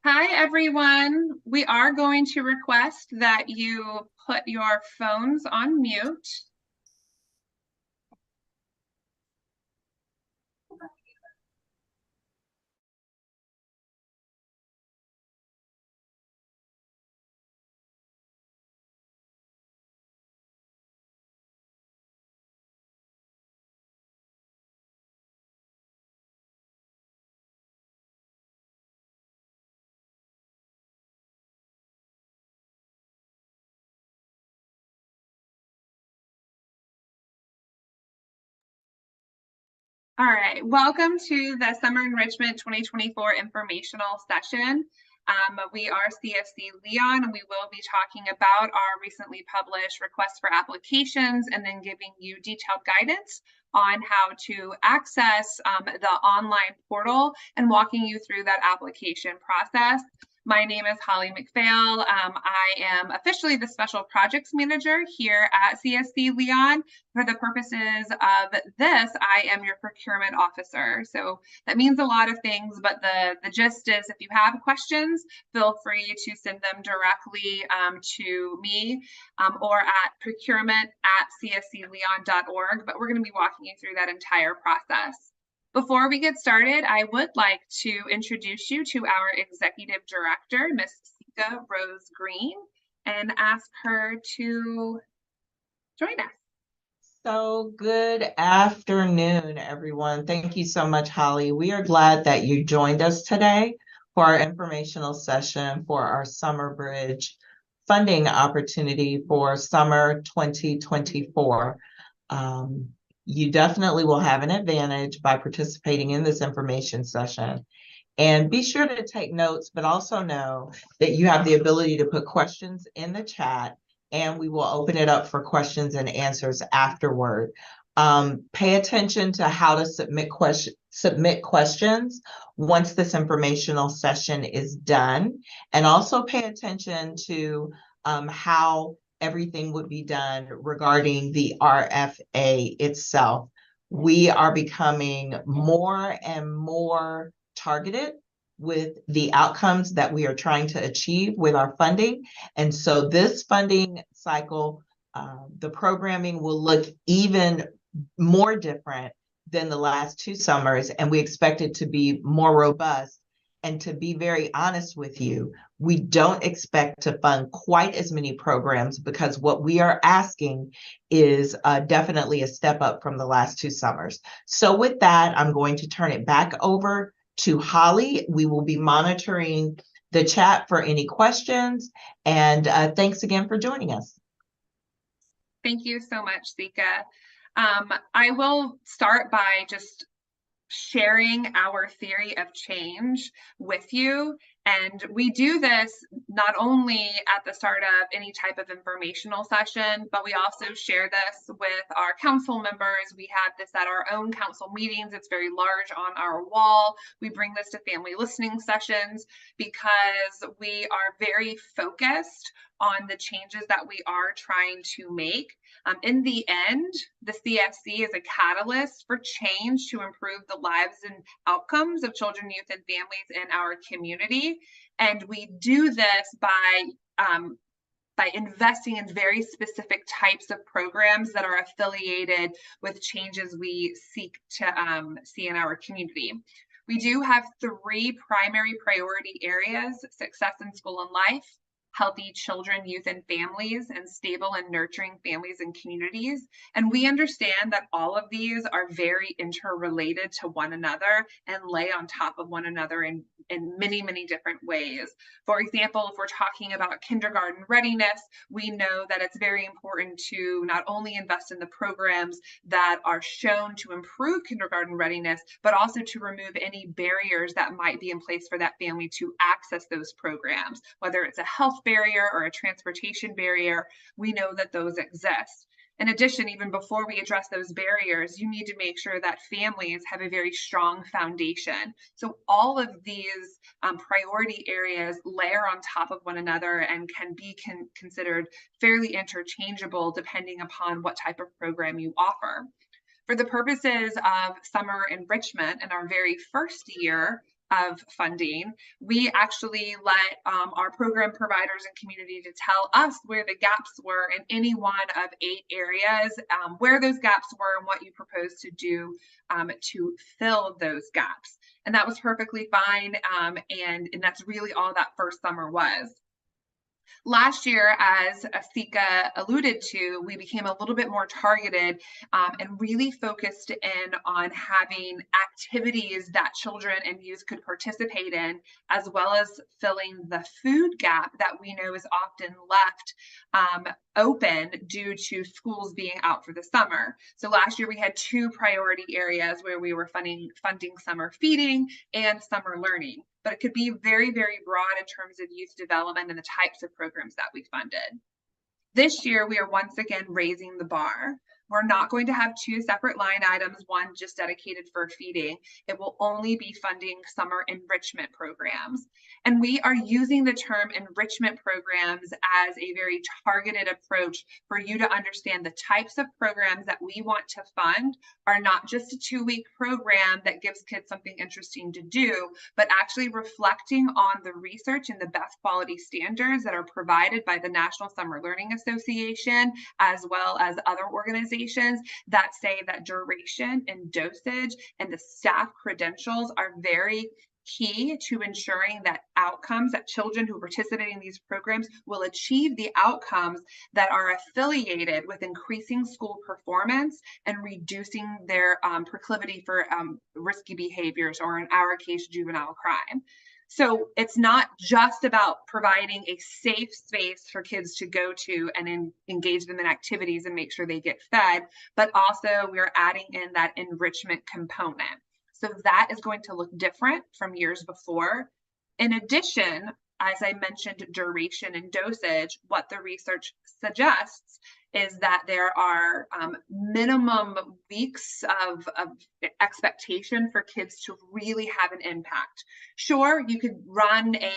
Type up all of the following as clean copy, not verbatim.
Hi, everyone. We are going to request that you put your phones on mute. All right, welcome to the Summer Enrichment 2024 informational session. We are CSC Leon, and we will be talking about our recently published requests for applications and then giving you detailed guidance on how to access the online portal and walking you through that application process. My name is Holly McPhail. I am officially the Special Projects Manager here at CSC Leon. For the purposes of this, I am your procurement officer. So that means a lot of things, but the gist is if you have questions, feel free to send them directly to me or at procurement@cscleon.org. But we're going to be walking you through that entire process. Before we get started, I would like to introduce you to our Executive Director, Ms. Sika Rose Green, and ask her to join us. So good afternoon, everyone. Thank you so much, Holly. We are glad that you joined us today for our informational session for our Summer Bridge funding opportunity for summer 2024. You definitely will have an advantage by participating in this information session. And be sure to take notes, but also know that you have the ability to put questions in the chat, and we will open it up for questions and answers afterward. Pay attention to how to submit questions once this informational session is done, and also pay attention to how everything would be done regarding the RFA itself. We are becoming more and more targeted with the outcomes that we are trying to achieve with our funding. And so this funding cycle, the programming will look even more different than the last two summers, and we expect it to be more robust. And to be very honest with you, we don't expect to fund quite as many programs because what we are asking is definitely a step up from the last two summers. So with that, I'm going to turn it back over to Holly. We will be monitoring the chat for any questions. And thanks again for joining us. Thank you so much, Sika. I will start by just sharing our theory of change with you. And we do this not only at the start of any type of informational session, but we also share this with our council members. We have this at our own council meetings. It's very large on our wall. We bring this to family listening sessions because we are very focused on the changes that we are trying to make. In the end, the CSC is a catalyst for change to improve the lives and outcomes of children, youth, and families in our community. And we do this by investing in very specific types of programs that are affiliated with changes we seek to see in our community. We do have three primary priority areas: success in school and life, healthy children, youth, and families, and stable and nurturing families and communities. And we understand that all of these are very interrelated to one another and lay on top of one another in many, many different ways. For example, if we're talking about kindergarten readiness, we know that it's very important to not only invest in the programs that are shown to improve kindergarten readiness, but also to remove any barriers that might be in place for that family to access those programs, whether it's a health barrier or a transportation barrier. We know that those exist. In addition, even before we address those barriers, you need to make sure that families have a very strong foundation. So all of these priority areas layer on top of one another and can be considered fairly interchangeable depending upon what type of program you offer. For the purposes of summer enrichment in our very first year of funding, we actually let our program providers and community to tell us where the gaps were in any one of 8 areas, where those gaps were and what you propose to do to fill those gaps. And that was perfectly fine. And that's really all that first summer was. Last year, as Asika alluded to, we became a little bit more targeted and really focused in on having activities that children and youth could participate in, as well as filling the food gap that we know is often left open due to schools being out for the summer. So last year we had 2 priority areas where we were funding summer feeding and summer learning. But it could be very, very broad in terms of youth development and the types of programs that we funded. This year, we are once again raising the bar. We're not going to have 2 separate line items, one just dedicated for feeding. It will only be funding summer enrichment programs. And we are using the term enrichment programs as a very targeted approach for you to understand the types of programs that we want to fund are not just a 2-week program that gives kids something interesting to do, but actually reflecting on the research and the best quality standards that are provided by the National Summer Learning Association, as well as other organizations that say that duration and dosage and the staff credentials are very key to ensuring that outcomes, that children who participate in these programs will achieve the outcomes that are affiliated with increasing school performance and reducing their proclivity for risky behaviors, or in our case, juvenile crime. So it's not just about providing a safe space for kids to go to and engage them in activities and make sure they get fed, but also we're adding in that enrichment component. So that is going to look different from years before. In addition, as I mentioned, duration and dosage, what the research suggests is that there are minimum weeks of expectation for kids to really have an impact. Sure, you could run a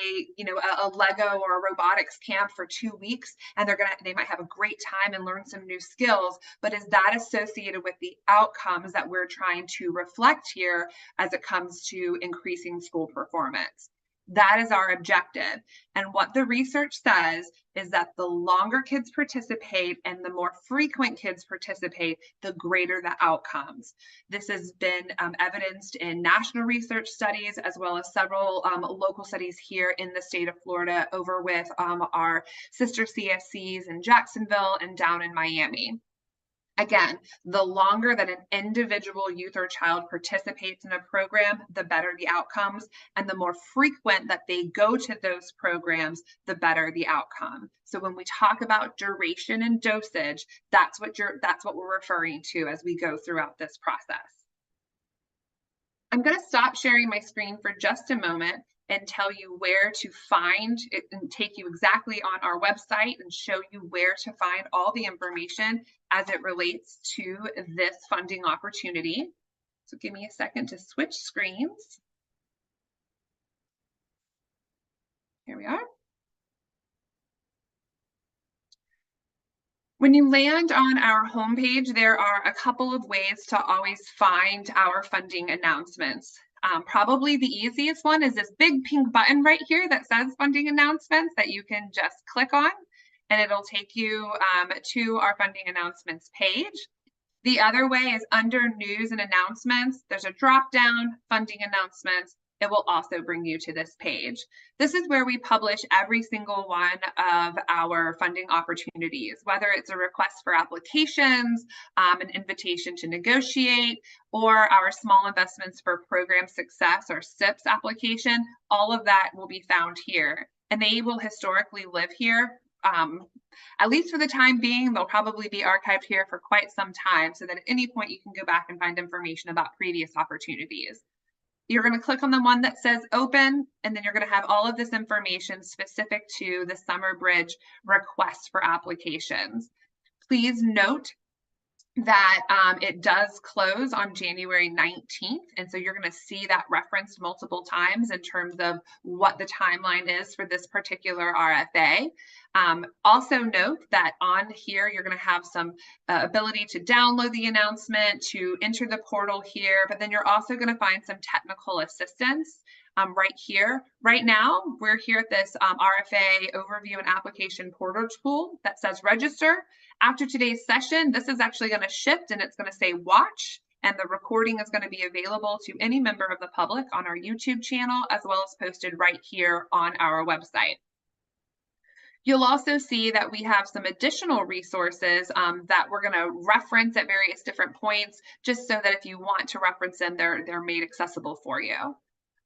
Lego or a robotics camp for 2 weeks, and they might have a great time and learn some new skills, but is that associated with the outcomes that we're trying to reflect here as it comes to increasing school performance? That is our objective. And what the research says is that the longer kids participate and the more frequent kids participate, the greater the outcomes. This has been evidenced in national research studies, as well as several local studies here in the state of Florida over with our sister CSCs in Jacksonville and down in Miami. Again, the longer that an individual youth or child participates in a program, the better the outcomes, and the more frequent that they go to those programs, the better the outcome. So when we talk about duration and dosage, that's what we're referring to as we go throughout this process. I'm going to stop sharing my screen for just a moment and tell you where to find it and take you exactly on our website and show you where to find all the information as it relates to this funding opportunity. So give me a second to switch screens. Here we are. When you land on our homepage, there are a couple of ways to always find our funding announcements. Probably the easiest one is this big pink button right here that says funding announcements that you can just click on, and it'll take you to our funding announcements page. The other way is under news and announcements. There's a drop down, funding announcements. It will also bring you to this page. This is where we publish every single one of our funding opportunities, whether it's a request for applications, an invitation to negotiate, or our small investments for program success or SIPS application. All of that will be found here, and they will historically live here. At least for the time being, they'll probably be archived here for quite some time, so that at any point you can go back and find information about previous opportunities. You're going to click on the one that says open, and then you're going to have all of this information specific to the Summer Bridge request for applications. Please note that it does close on January 19th. And so you're going to see that referenced multiple times in terms of what the timeline is for this particular RFA. Also note that on here, you're going to have some ability to download the announcement, to enter the portal here, but then you're also going to find some technical assistance right here. Right now, we're here at this RFA overview and application portal tool that says register. After today's session, this is actually going to shift and it's going to say watch, and the recording is going to be available to any member of the public on our YouTube channel, as well as posted right here on our website. You'll also see that we have some additional resources that we're going to reference at various different points, just so that if you want to reference them, they're made accessible for you.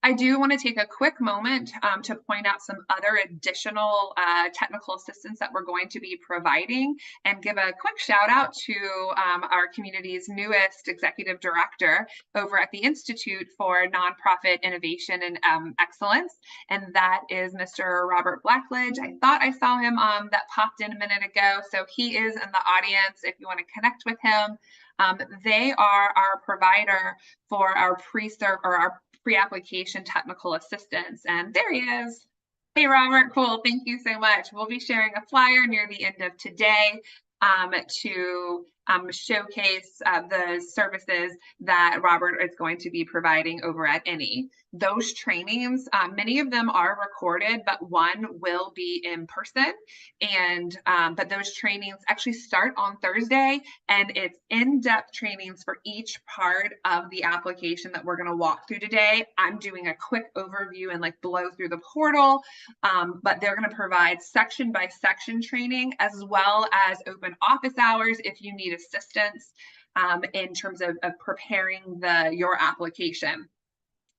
I do want to take a quick moment to point out some other additional technical assistance that we're going to be providing, and give a quick shout out to our community's newest executive director over at the Institute for Nonprofit Innovation and Excellence, and that is Mr. Robert Blackledge. I thought I saw him that popped in a minute ago, so he is in the audience if you want to connect with him. They are our provider for our pre-application technical assistance. And there he is. Hey, Robert, cool. Thank you so much. We'll be sharing a flyer near the end of today to showcase the services that Robert is going to be providing over at NE. Those trainings, many of them are recorded, but one will be in person. And but those trainings actually start on Thursday, and it's in-depth trainings for each part of the application that we're going to walk through today. I'm doing a quick overview and like blow through the portal, but they're going to provide section by section training, as well as open office hours if you need assistance in terms of preparing your application.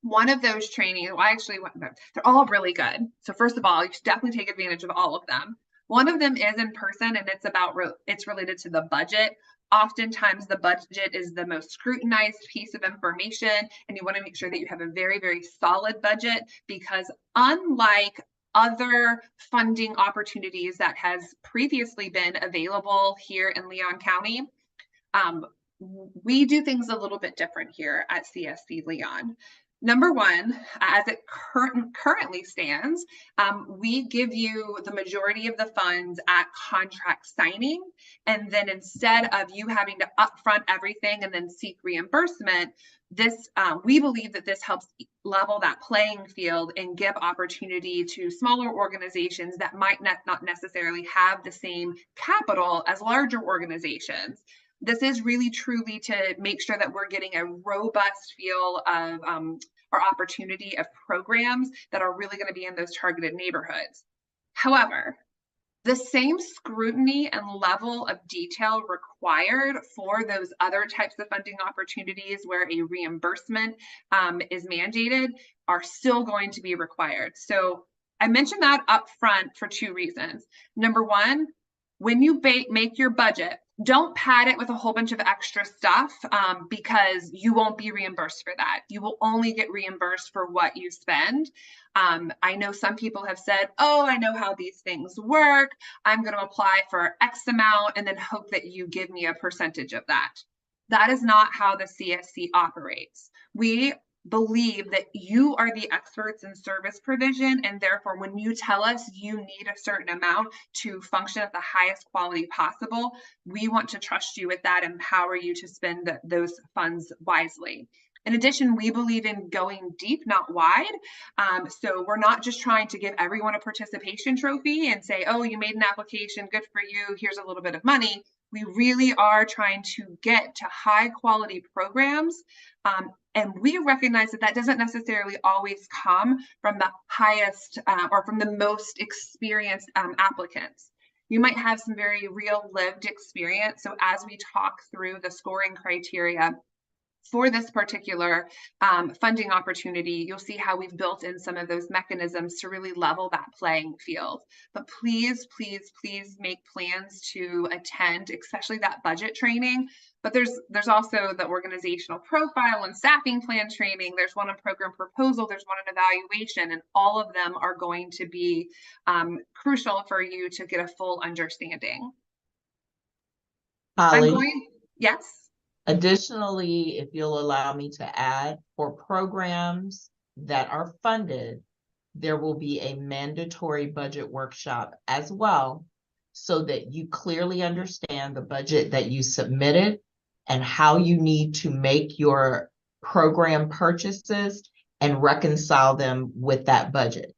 One of those trainings, well, actually, they're all really good. So first of all, you should definitely take advantage of all of them. One of them is in person, and it's related to the budget. Oftentimes the budget is the most scrutinized piece of information, and you want to make sure that you have a very, very solid budget, because unlike other funding opportunities that has previously been available here in Leon County, we do things a little bit different here at CSC Leon. Number one, as it currently stands, we give you the majority of the funds at contract signing. And then instead of you having to upfront everything and then seek reimbursement, we believe that this helps level that playing field and give opportunity to smaller organizations that might not necessarily have the same capital as larger organizations. This is really truly to make sure that we're getting a robust feel of our opportunity of programs that are really going to be in those targeted neighborhoods. However, the same scrutiny and level of detail required for those other types of funding opportunities where a reimbursement is mandated are still going to be required. So I mentioned that up front for two reasons. Number one, when you make your budget, don't pad it with a whole bunch of extra stuff because you won't be reimbursed for that. You will only get reimbursed for what you spend. I know some people have said, oh, I know how these things work. I'm going to apply for X amount and then hope that you give me a percentage of that. That is not how the CSC operates. We believe that you are the experts in service provision, and therefore when you tell us you need a certain amount to function at the highest quality possible, we want to trust you with that, empower you to spend those funds wisely. In addition, we believe in going deep, not wide. So we're not just trying to give everyone a participation trophy and say, oh, you made an application, good for you, here's a little bit of money. We really are trying to get to high quality programs. And we recognize that that doesn't necessarily always come from the highest or from the most experienced applicants. You might have some very real lived experience. So as we talk through the scoring criteria for this particular funding opportunity, you'll see how we've built in some of those mechanisms to really level that playing field. But please, please, please make plans to attend, especially that budget training. But there's also the organizational profile and staffing plan training. There's one on program proposal. There's one on evaluation, and all of them are going to be crucial for you to get a full understanding. Holly. Yes. Additionally, if you'll allow me to add, for programs that are funded, there will be a mandatory budget workshop as well, so that you clearly understand the budget that you submitted and how you need to make your program purchases and reconcile them with that budget.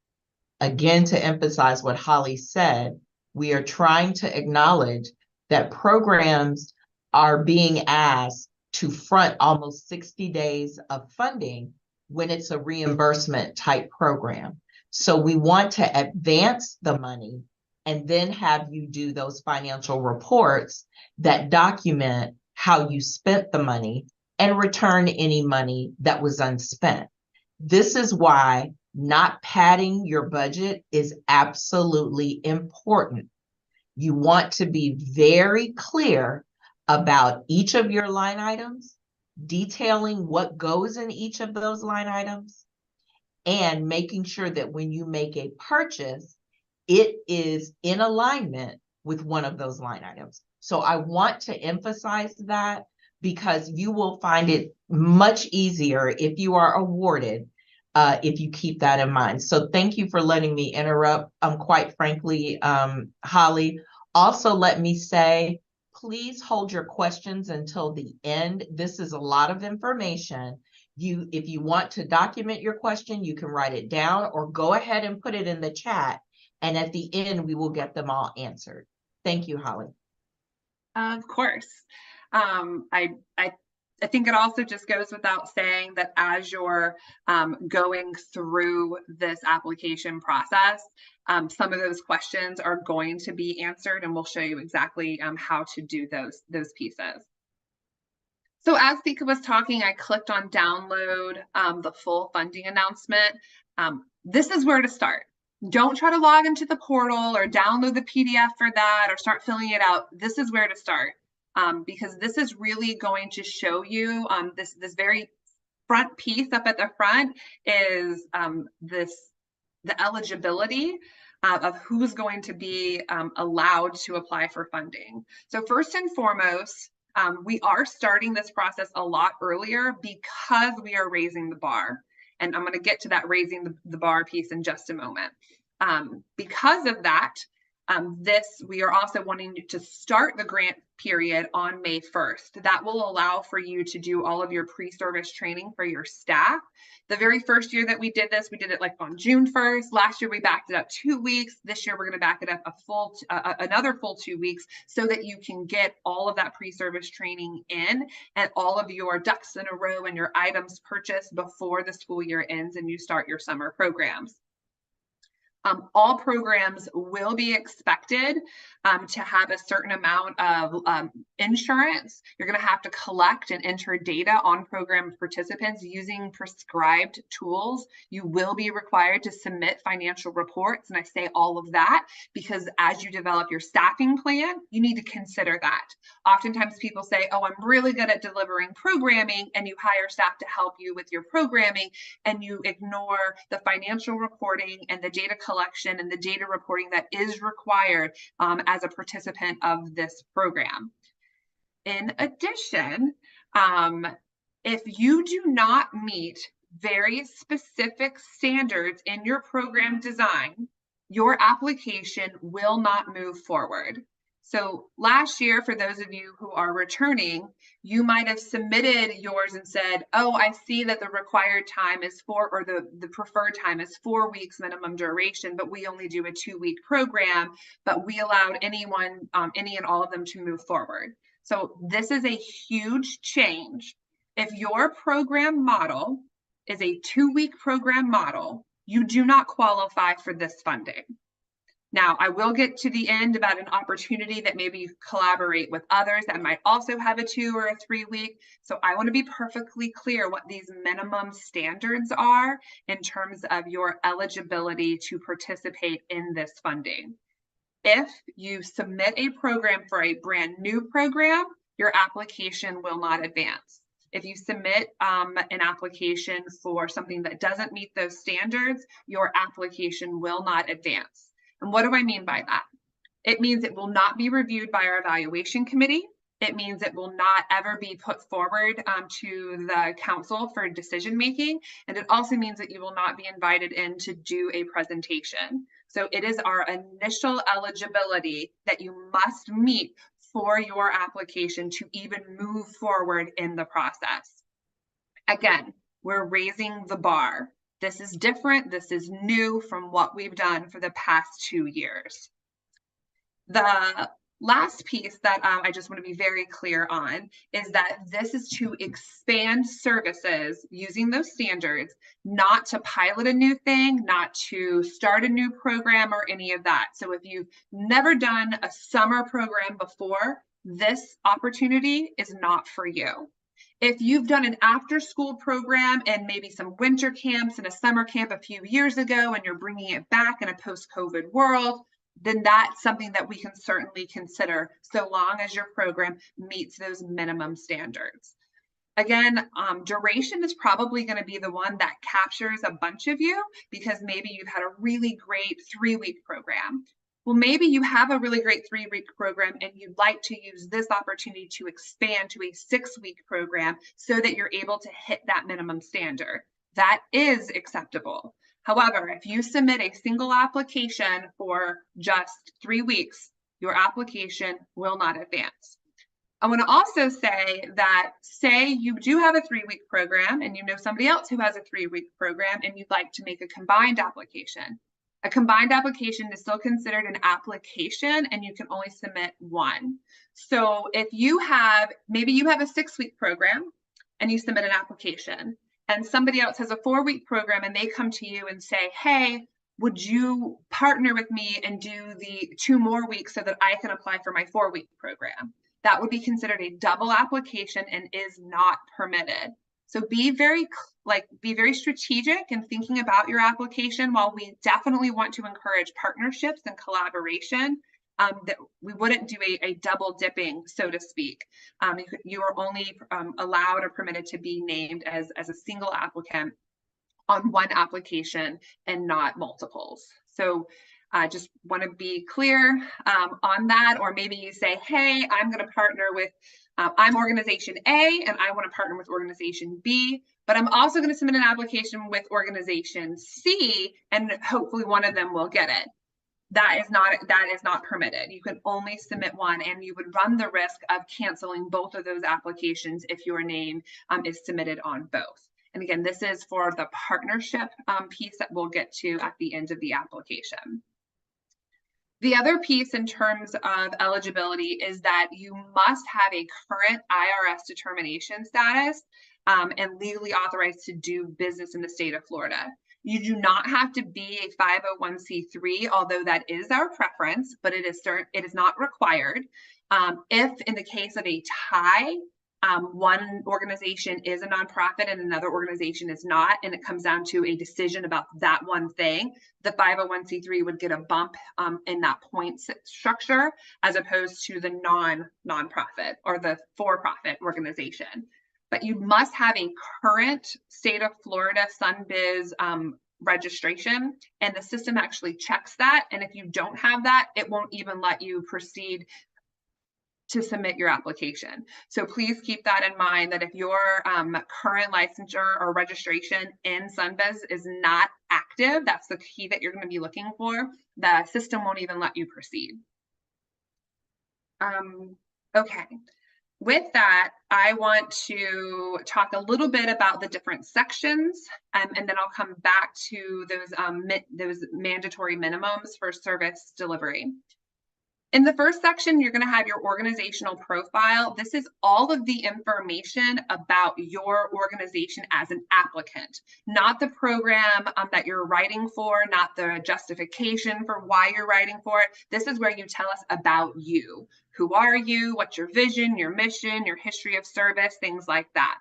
Again, to emphasize what Holly said, we are trying to acknowledge that programs are being asked to front almost 60 days of funding when it's a reimbursement type program. So we want to advance the money and then have you do those financial reports that document how you spent the money and return any money that was unspent. This is why not padding your budget is absolutely important. You want to be very clear about each of your line items, detailing what goes in each of those line items, and making sure that when you make a purchase, it is in alignment with one of those line items. So I want to emphasize that, because you will find it much easier if you are awarded, if you keep that in mind. So thank you for letting me interrupt. Quite frankly, Holly, also let me say, please hold your questions until the end. This is a lot of information. If you want to document your question, you can write it down or go ahead and put it in the chat. And at the end, we will get them all answered. Thank you, Holly. Of course. I think it also just goes without saying that as you're going through this application process, some of those questions are going to be answered, and we'll show you exactly how to do those pieces. So as Thika was talking, I clicked on download the full funding announcement. This is where to start. Don't try to log into the portal or download the PDF for that or start filling it out. This is where to start, because this is really going to show you this very front piece up at the front is the eligibility of who's going to be allowed to apply for funding. So first and foremost, we are starting this process a lot earlier because we are raising the bar. And I'm going to get to that raising the bar piece in just a moment. Because of that, we are also wanting to start the grant period on May 1st. That will allow for you to do all of your pre-service training for your staff. The very first year that we did this, we did it like on June 1st. Last year, we backed it up 2 weeks. This year, we're going to back it up another full 2 weeks so that you can get all of that pre-service training in and all of your ducks in a row and your items purchased before the school year ends and you start your summer programs. All programs will be expected to have a certain amount of insurance. You're going to have to collect and enter data on program participants using prescribed tools. You will be required to submit financial reports. And I say all of that because as you develop your staffing plan, you need to consider that. Oftentimes people say, oh, I'm really good at delivering programming, and you hire staff to help you with your programming, and you ignore the financial reporting and the data collection and the data reporting that is required as a participant of this program. In addition, if you do not meet very specific standards in your program design, your application will not move forward. So last year, for those of you who are returning, you might have submitted yours and said, oh, I see that the required time is the preferred time is 4 weeks minimum duration, but we only do a 2-week program, but we allowed anyone, any and all of them to move forward. So this is a huge change. If your program model is a 2-week program model, you do not qualify for this funding. Now, I will get to the end about an opportunity that maybe you collaborate with others that might also have a 2 or a 3 week. So I want to be perfectly clear what these minimum standards are in terms of your eligibility to participate in this funding. If you submit a program for a brand new program, your application will not advance. If you submit an application for something that doesn't meet those standards, your application will not advance. And what do I mean by that? It means it will not be reviewed by our evaluation committee. It means it will not ever be put forward to the council for decision making. And it also means that you will not be invited in to do a presentation. So it is our initial eligibility that you must meet for your application to even move forward in the process. Again, we're raising the bar. This is different. This is new from what we've done for the past 2 years. The last piece that I just want to be very clear on is that this is to expand services using those standards, not to pilot a new thing, not to start a new program or any of that. So if you've never done a summer program before, this opportunity is not for you. If you've done an after-school program and maybe some winter camps and a summer camp a few years ago, and you're bringing it back in a post-COVID world, then that's something that we can certainly consider, so long as your program meets those minimum standards. Again, duration is probably going to be the one that captures a bunch of you, because maybe you've had a really great 3-week program. Well, maybe you have a really great 3-week program and you'd like to use this opportunity to expand to a 6-week program so that you're able to hit that minimum standard. That is acceptable. However, if you submit a single application for just 3 weeks, your application will not advance. I want to also say that, say you do have a 3-week program and you know somebody else who has a 3-week program and you'd like to make a combined application. A combined application is still considered an application and you can only submit one. So if you have, maybe you have a 6-week program and you submit an application, and somebody else has a 4-week program and they come to you and say, hey, would you partner with me and do the 2 more weeks so that I can apply for my 4-week program? That would be considered a double application and is not permitted. So be very strategic in thinking about your application. While we definitely want to encourage partnerships and collaboration, that we wouldn't do a double dipping, so to speak. You are only allowed or permitted to be named as a single applicant on one application and not multiples. So I just want to be clear on that. Or maybe you say, hey, I'm going to partner with, I'm organization A and I want to partner with organization B, but I'm also going to submit an application with organization C and hopefully one of them will get it. That is not permitted. You can only submit one, and you would run the risk of canceling both of those applications if your name is submitted on both. And again, this is for the partnership piece that we'll get to at the end of the application. The other piece in terms of eligibility is that you must have a current IRS determination status and legally authorized to do business in the state of Florida. You do not have to be a 501c3, although that is our preference, but it is not required. If in the case of a tie, one organization is a nonprofit and another organization is not, and it comes down to a decision about that one thing, the 501c3 would get a bump in that point structure as opposed to the nonprofit or the for-profit organization. But you must have a current state of Florida SunBiz registration, and the system actually checks that. And if you don't have that, it won't even let you proceed to submit your application. So please keep that in mind, that if your current licensure or registration in SunBiz is not active, that's the key that you're going to be looking for, the system won't even let you proceed. Okay. With that, I want to talk a little bit about the different sections, and then I'll come back to those mandatory minimums for service delivery. In the first section, you're going to have your organizational profile. This is all of the information about your organization as an applicant, not the program that you're writing for, not the justification for why you're writing for it. This is where you tell us about you. Who are you? What's your vision, your mission, your history of service, things like that.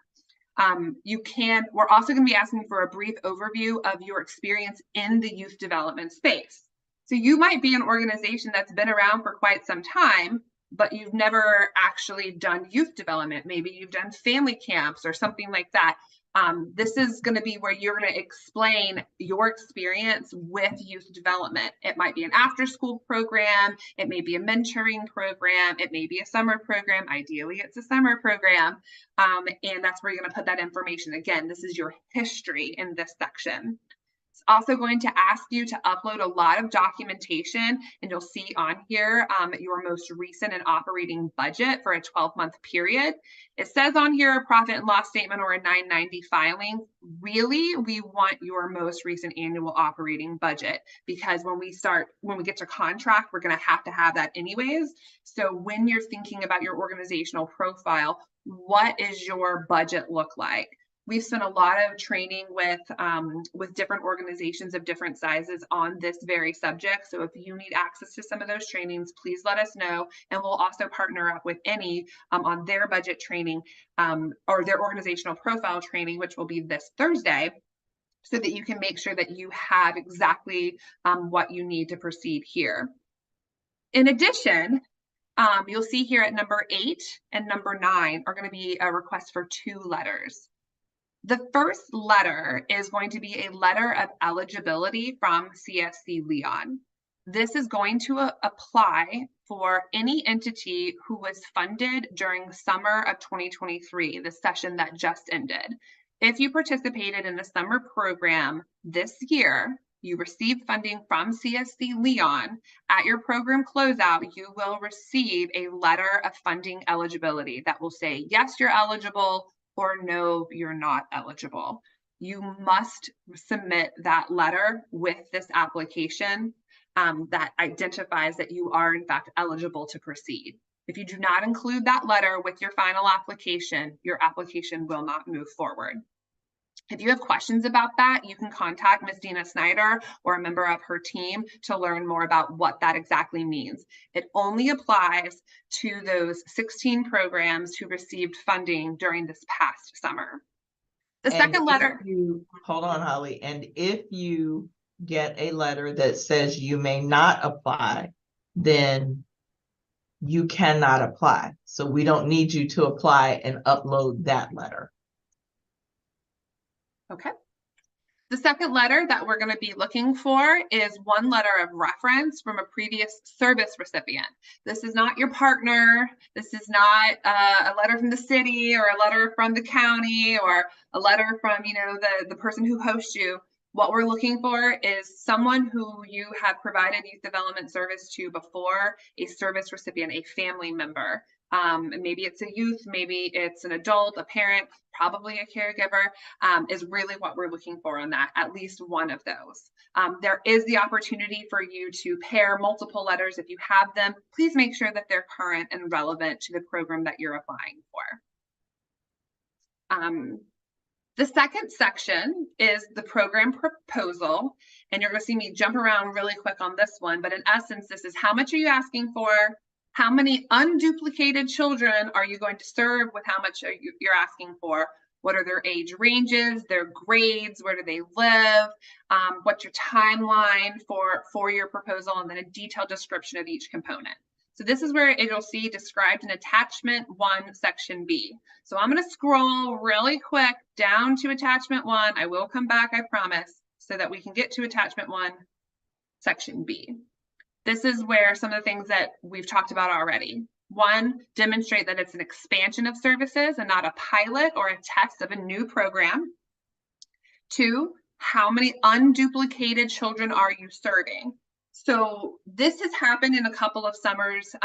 We're also going to be asking for a brief overview of your experience in the youth development space. So you might be an organization that's been around for quite some time, but you've never actually done youth development. Maybe you've done family camps or something like that. This is going to be where you're going to explain your experience with youth development. It might be an after-school program. It may be a mentoring program. It may be a summer program. Ideally, it's a summer program. And that's where you're going to put that information. Again, this is your history in this section. It's also going to ask you to upload a lot of documentation, and you'll see on here your most recent and operating budget for a 12-month period. It says on here a profit and loss statement or a 990 filing. Really, we want your most recent annual operating budget, because when we get to contract, we're going to have that anyways. So when you're thinking about your organizational profile, what is your budget look like? We've spent a lot of training with different organizations of different sizes on this very subject. So if you need access to some of those trainings, please let us know. And we'll also partner up with any on their budget training or their organizational profile training, which will be this Thursday, so that you can make sure that you have exactly what you need to proceed here. In addition, you'll see here at number 8 and number 9 are going to be a request for 2 letters. The first letter is going to be a letter of eligibility from CSC Leon. This is going to apply for any entity who was funded during summer of 2023, the session that just ended. If you participated in the summer program this year, you received funding from CSC Leon, at your program closeout, you will receive a letter of funding eligibility that will say, yes, you're eligible, or no, you're not eligible. You must submit that letter with this application that identifies that you are in fact eligible to proceed. If you do not include that letter with your final application, your application will not move forward. If you have questions about that, you can contact Ms. Dina Snyder or a member of her team to learn more about what that exactly means. It only applies to those 16 programs who received funding during this past summer. The second letter. Hold on, Holly. And if you get a letter that says you may not apply, then you cannot apply. So we don't need you to apply and upload that letter. Okay. The second letter that we're going to be looking for is one letter of reference from a previous service recipient. This is not your partner. This is not a letter from the city or a letter from the county or a letter from, the person who hosts you. What we're looking for is someone who you have provided youth development service to before, a service recipient, a family member. Maybe it's a youth, maybe it's an adult, a parent, probably a caregiver, is really what we're looking for on that, at least one of those. There is the opportunity for you to pair multiple letters if you have them. Please make sure that they're current and relevant to the program that you're applying for. The second section is the program proposal, and you're going to see me jump around really quick on this one, but in essence, this is how much are you asking for? How many unduplicated children are you going to serve with how much you're asking for? What are their age ranges, their grades, where do they live? What's your timeline for your proposal, and then a detailed description of each component. So this is where you'll see described in attachment 1, section B. So I'm going to scroll really quick down to attachment 1. I will come back, I promise, so that we can get to attachment 1, section B. This is where some of the things that we've talked about already. 1, demonstrate that it's an expansion of services and not a pilot or a test of a new program. 2, how many unduplicated children are you serving? So this has happened in a couple of summers,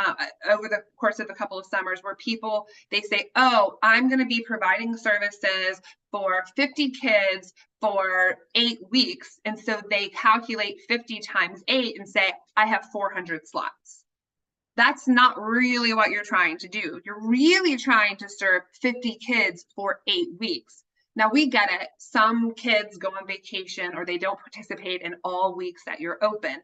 over the course of a couple of summers, where people, they say, oh, I'm going to be providing services for 50 kids for 8 weeks. And so they calculate 50 times 8 and say, I have 400 slots. That's not really what you're trying to do. You're really trying to serve 50 kids for 8 weeks. Now we get it. Some kids go on vacation or they don't participate in all weeks that you're open.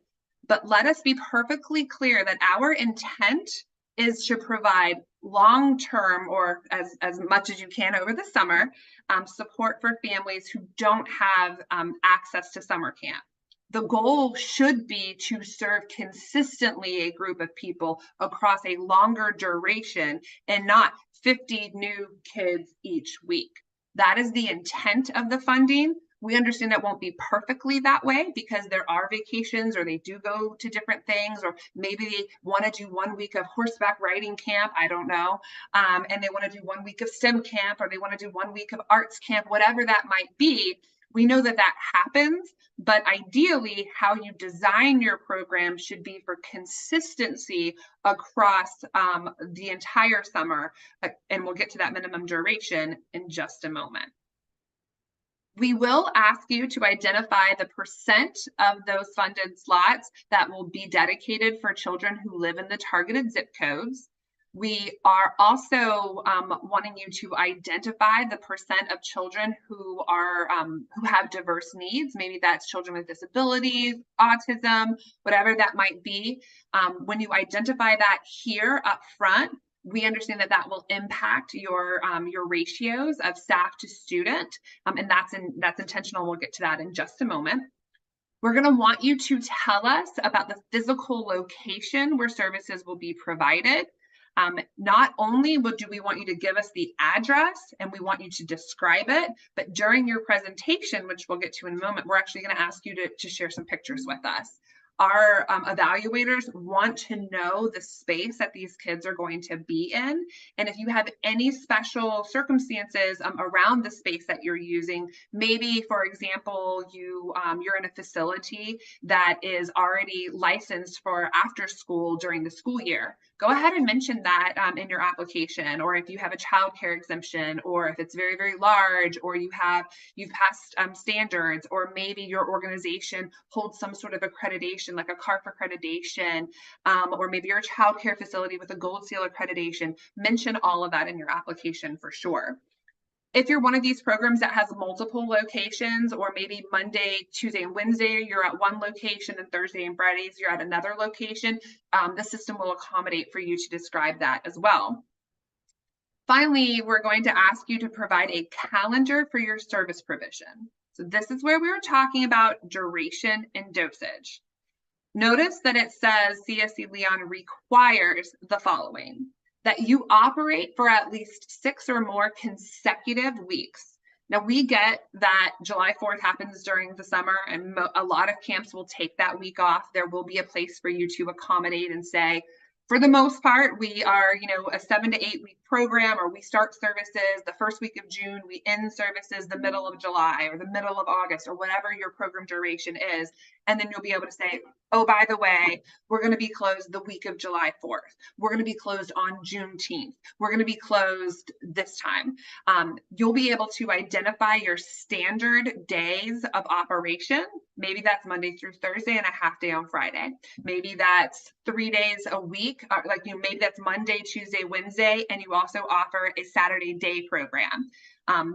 But let us be perfectly clear that our intent is to provide long-term, or as much as you can over the summer, support for families who don't have access to summer camp. The goal should be to serve consistently a group of people across a longer duration and not 50 new kids each week. That is the intent of the funding. We understand it won't be perfectly that way because there are vacations or they do go to different things, or maybe they want to do 1 week of horseback riding camp, I don't know, and they want to do 1 week of STEM camp, or they want to do 1 week of arts camp, whatever that might be. We know that that happens, but ideally how you design your program should be for consistency across the entire summer, and we'll get to that minimum duration in just a moment. We will ask you to identify the percent of those funded slots that will be dedicated for children who live in the targeted zip codes. We are also wanting you to identify the percent of children who have diverse needs. Maybe that's children with disabilities, autism, whatever that might be. When you identify that here up front, we understand that that will impact your ratios of staff to student, and that's intentional. We'll get to that in just a moment. We're going to want you to tell us about the physical location where services will be provided. Not only do we want you to give us the address and we want you to describe it, but during your presentation, which we'll get to in a moment, we're actually going to ask you to share some pictures with us. Our evaluators want to know the space that these kids are going to be in. And if you have any special circumstances around the space that you're using, maybe, for example, you're in a facility that is already licensed for after school during the school year, go ahead and mention that in your application. Or if you have a child care exemption, or if it's very, very large, or you've passed standards, or maybe your organization holds some sort of accreditation, like a CARF accreditation, or maybe you're a child care facility with a Gold Seal accreditation, mention all of that in your application for sure. If you're one of these programs that has multiple locations, or maybe Monday, Tuesday, and Wednesday, you're at one location, and Thursday and Fridays, you're at another location, the system will accommodate for you to describe that as well. Finally, we're going to ask you to provide a calendar for your service provision. So this is where we were talking about duration and dosage. Notice that it says CSC Leon requires the following: that you operate for at least 6 or more consecutive weeks. Now, we get that July 4th happens during the summer, and a lot of camps will take that week off. There will be a place for you to accommodate and say, for the most part, we are, a 7 to 8 week program, or we start services the first week of June, we end services the middle of July or the middle of August, or whatever your program duration is. And then you'll be able to say, oh, by the way, we're going to be closed the week of July 4th. We're going to be closed on Juneteenth. We're going to be closed this time. You'll be able to identify your standard days of operation. Maybe that's Monday through Thursday and a half day on Friday. Maybe that's 3 days a week. Maybe that's Monday, Tuesday, Wednesday, and you also offer a Saturday day program.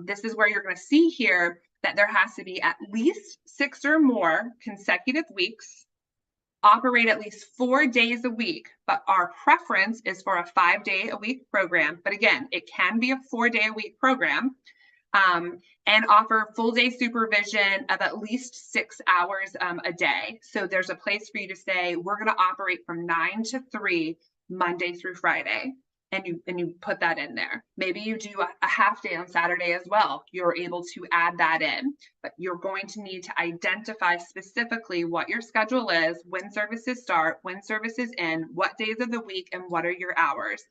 This is where you're going to see here that there has to be at least 6 or more consecutive weeks, operate at least 4 days a week, but our preference is for a 5-day-a-week program. But again, it can be a 4-day-a-week program, and offer full day supervision of at least 6 hours a day. So there's a place for you to say, we're going to operate from 9 to 3, Monday through Friday. And you put that in there. Maybe you do a half day on Saturday as well. You're able to add that in, but you're going to need to identify specifically what your schedule is, when services start, when services end, what days of the week, and what are your hours.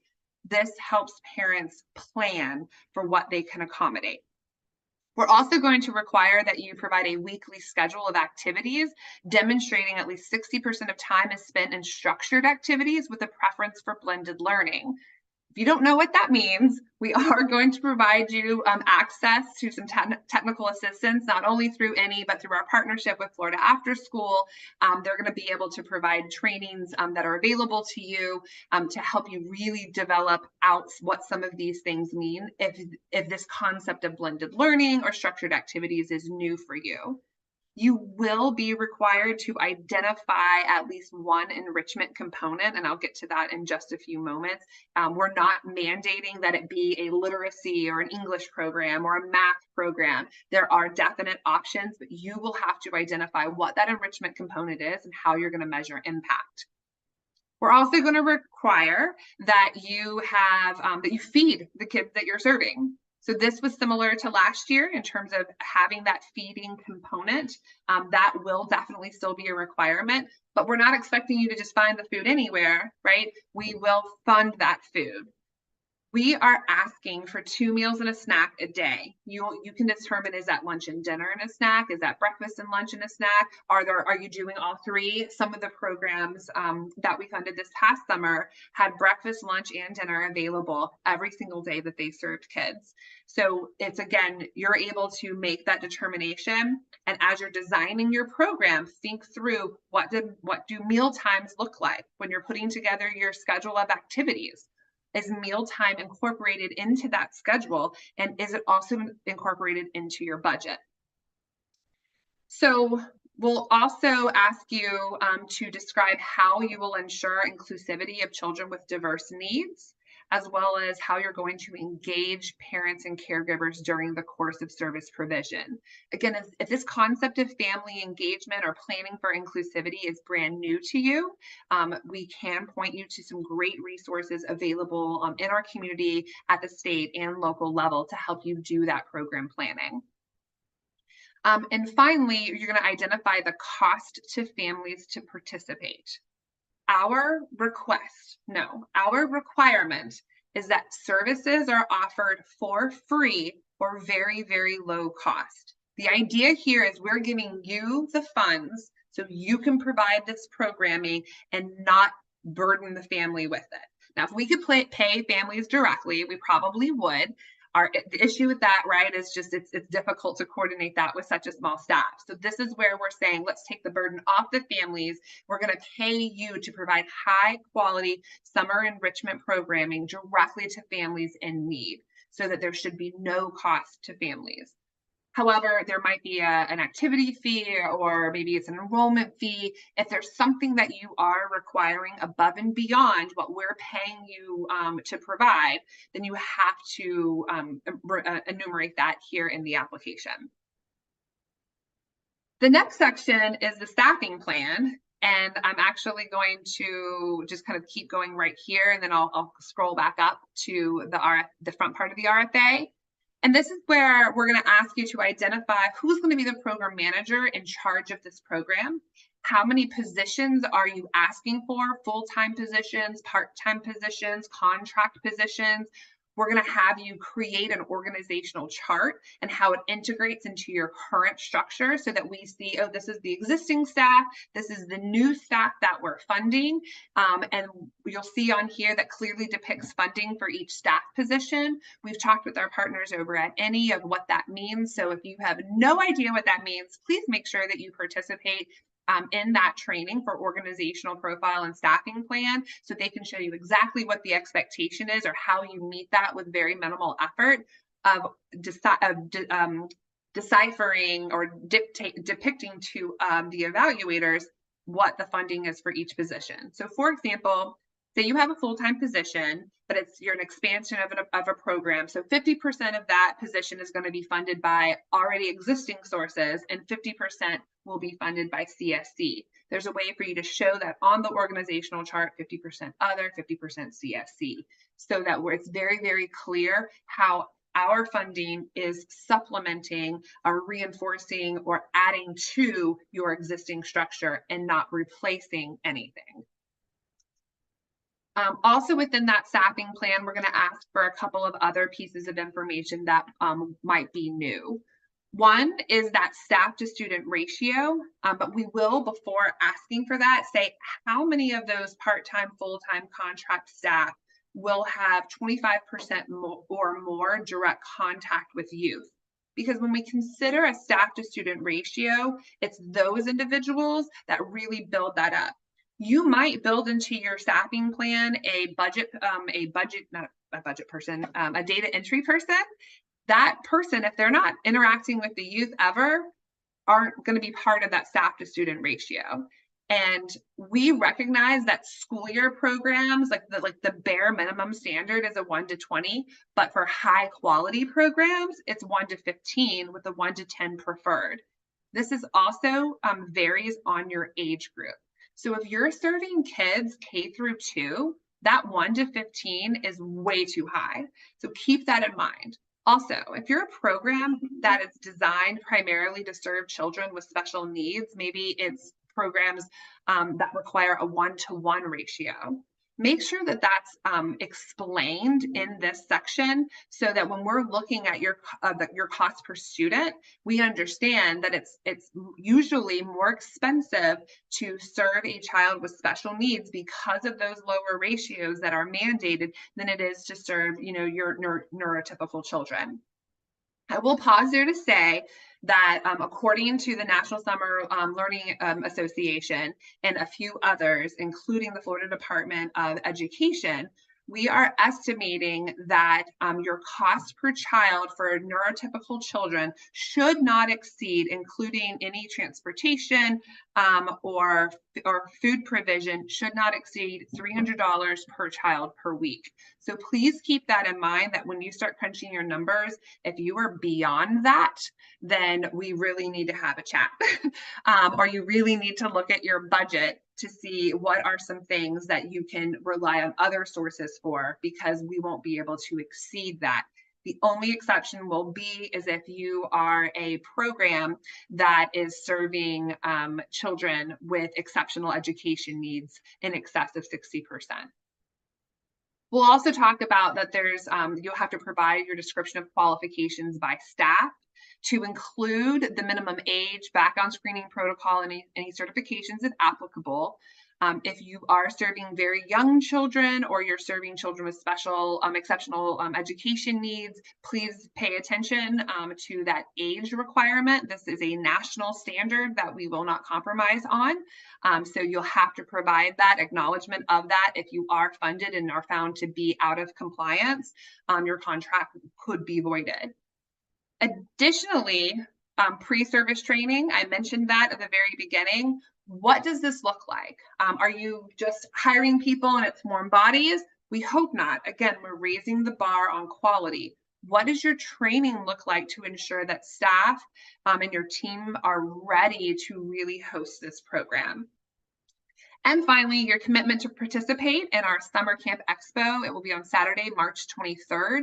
This helps parents plan for what they can accommodate. We're also going to require that you provide a weekly schedule of activities, demonstrating at least 60% of time is spent in structured activities with a preference for blended learning. If you don't know what that means, we are going to provide you access to some technical assistance, not only through any, but through our partnership with Florida After School. They're going to be able to provide trainings that are available to you to help you really develop out what some of these things mean if this concept of blended learning or structured activities is new for you. You will be required to identify at least one enrichment component, and I'll get to that in just a few moments. We're not mandating that it be a literacy or an English program or a math program. There are definite options, but you will have to identify what that enrichment component is and how you're going to measure impact. We're also going to require that you have that you feed the kids that you're serving. So this was similar to last year in terms of having that feeding component. That will definitely still be a requirement, but we're not expecting you to just find the food anywhere, right? We will fund that food. We are asking for 2 meals and a snack a day. You can determine, is that lunch and dinner and a snack? Is that breakfast and lunch and a snack? Are you doing all three? Some of the programs that we funded this past summer had breakfast, lunch, and dinner available every single day that they served kids. So it's, again, you're able to make that determination. And as you're designing your program, think through what do meal times look like when you're putting together your schedule of activities. Is mealtime incorporated into that schedule? And is it also incorporated into your budget? So we'll also ask you to describe how you will ensure inclusivity of children with diverse needs, as well as how you're going to engage parents and caregivers during the course of service provision. Again, if this concept of family engagement or planning for inclusivity is brand new to you, we can point you to some great resources available in our community at the state and local level to help you do that program planning. And finally, you're going to identify the cost to families to participate. Our requirement is that services are offered for free or very, very low cost. The idea here is we're giving you the funds so you can provide this programming and not burden the family with it. Now, if we could pay families directly, we probably would. The issue with that, right, is just it's difficult to coordinate that with such a small staff. So this is where we're saying, let's take the burden off the families. We're going to pay you to provide high quality summer enrichment programming directly to families in need, so that there should be no cost to families. However, there might be an activity fee, or maybe it's an enrollment fee. If there's something that you are requiring above and beyond what we're paying you to provide, then you have to enumerate that here in the application. The next section is the staffing plan. And I'm actually going to just kind of keep going right here, and then I'll scroll back up to the front part of the RFA. And this is where we're going to ask you to identify who's going to be the program manager in charge of this program. How many positions are you asking for? Full-time positions, part-time positions, contract positions. We're going to have you create an organizational chart and how it integrates into your current structure, so that we see, oh, this is the existing staff, this is the new staff that we're funding. And you'll see on here that clearly depicts funding for each staff position. We've talked with our partners over at Any of what that means. So if you have no idea what that means, please make sure that you participate in that training for organizational profile and staffing plan, so they can show you exactly what the expectation is or how you meet that with very minimal effort of deciphering or depicting to the evaluators what the funding is for each position. So for example, say you have a full-time position, but you're an expansion of a program. So 50% of that position is going to be funded by already existing sources, and 50% will be funded by CSC. There's a way for you to show that on the organizational chart, 50% other, 50% CSC, so that it's very, very clear how our funding is supplementing or reinforcing or adding to your existing structure and not replacing anything. Also within that staffing plan, we're going to ask for a couple of other pieces of information that might be new. One is that staff to student ratio, but we will, before asking for that, say how many of those part-time, full-time contract staff will have 25% or more direct contact with youth. Because when we consider a staff to student ratio, it's those individuals that really build that up. You might build into your staffing plan a data entry person. That person, if they're not interacting with the youth ever, aren't going to be part of that staff to student ratio. And we recognize that school year programs, like the bare minimum standard is a 1 to 20, but for high quality programs, it's 1 to 15 with the 1 to 10 preferred. This is also varies on your age group. So if you're serving kids K through 2, that 1 to 15 is way too high. So keep that in mind. Also, if you're a program that is designed primarily to serve children with special needs, maybe it's programs that require a 1-to-1 ratio. Make sure that that's explained in this section so that when we're looking at your cost per student, we understand that it's usually more expensive to serve a child with special needs because of those lower ratios that are mandated than it is to serve, your neurotypical children. I will pause there to say that according to the National Summer Learning Association and a few others, including the Florida Department of Education, we are estimating that your cost per child for neurotypical children should not exceed, including any transportation or food provision, should not exceed $300 per child per week. So please keep that in mind, that when you start crunching your numbers, if you are beyond that, then we really need to have a chat. Or you really need to look at your budget to see what are some things that you can rely on other sources for, because we won't be able to exceed that. The only exception will be is if you are a program that is serving children with exceptional education needs in excess of 60%. We'll also talk about that you'll have to provide your description of qualifications by staff to include the minimum age, background screening protocol, and any certifications if applicable. If you are serving very young children or you're serving children with special, exceptional education needs, please pay attention to that age requirement. This is a national standard that we will not compromise on. So you'll have to provide that acknowledgement of that. If you are funded and are found to be out of compliance, your contract could be voided. Additionally, pre-service training, I mentioned that at the very beginning. What does this look like? Are you just hiring people and it's warm bodies? We hope not. Again, we're raising the bar on quality. What does your training look like to ensure that staff and your team are ready to really host this program? And finally, your commitment to participate in our Summer Camp Expo. It will be on Saturday, March 23rd.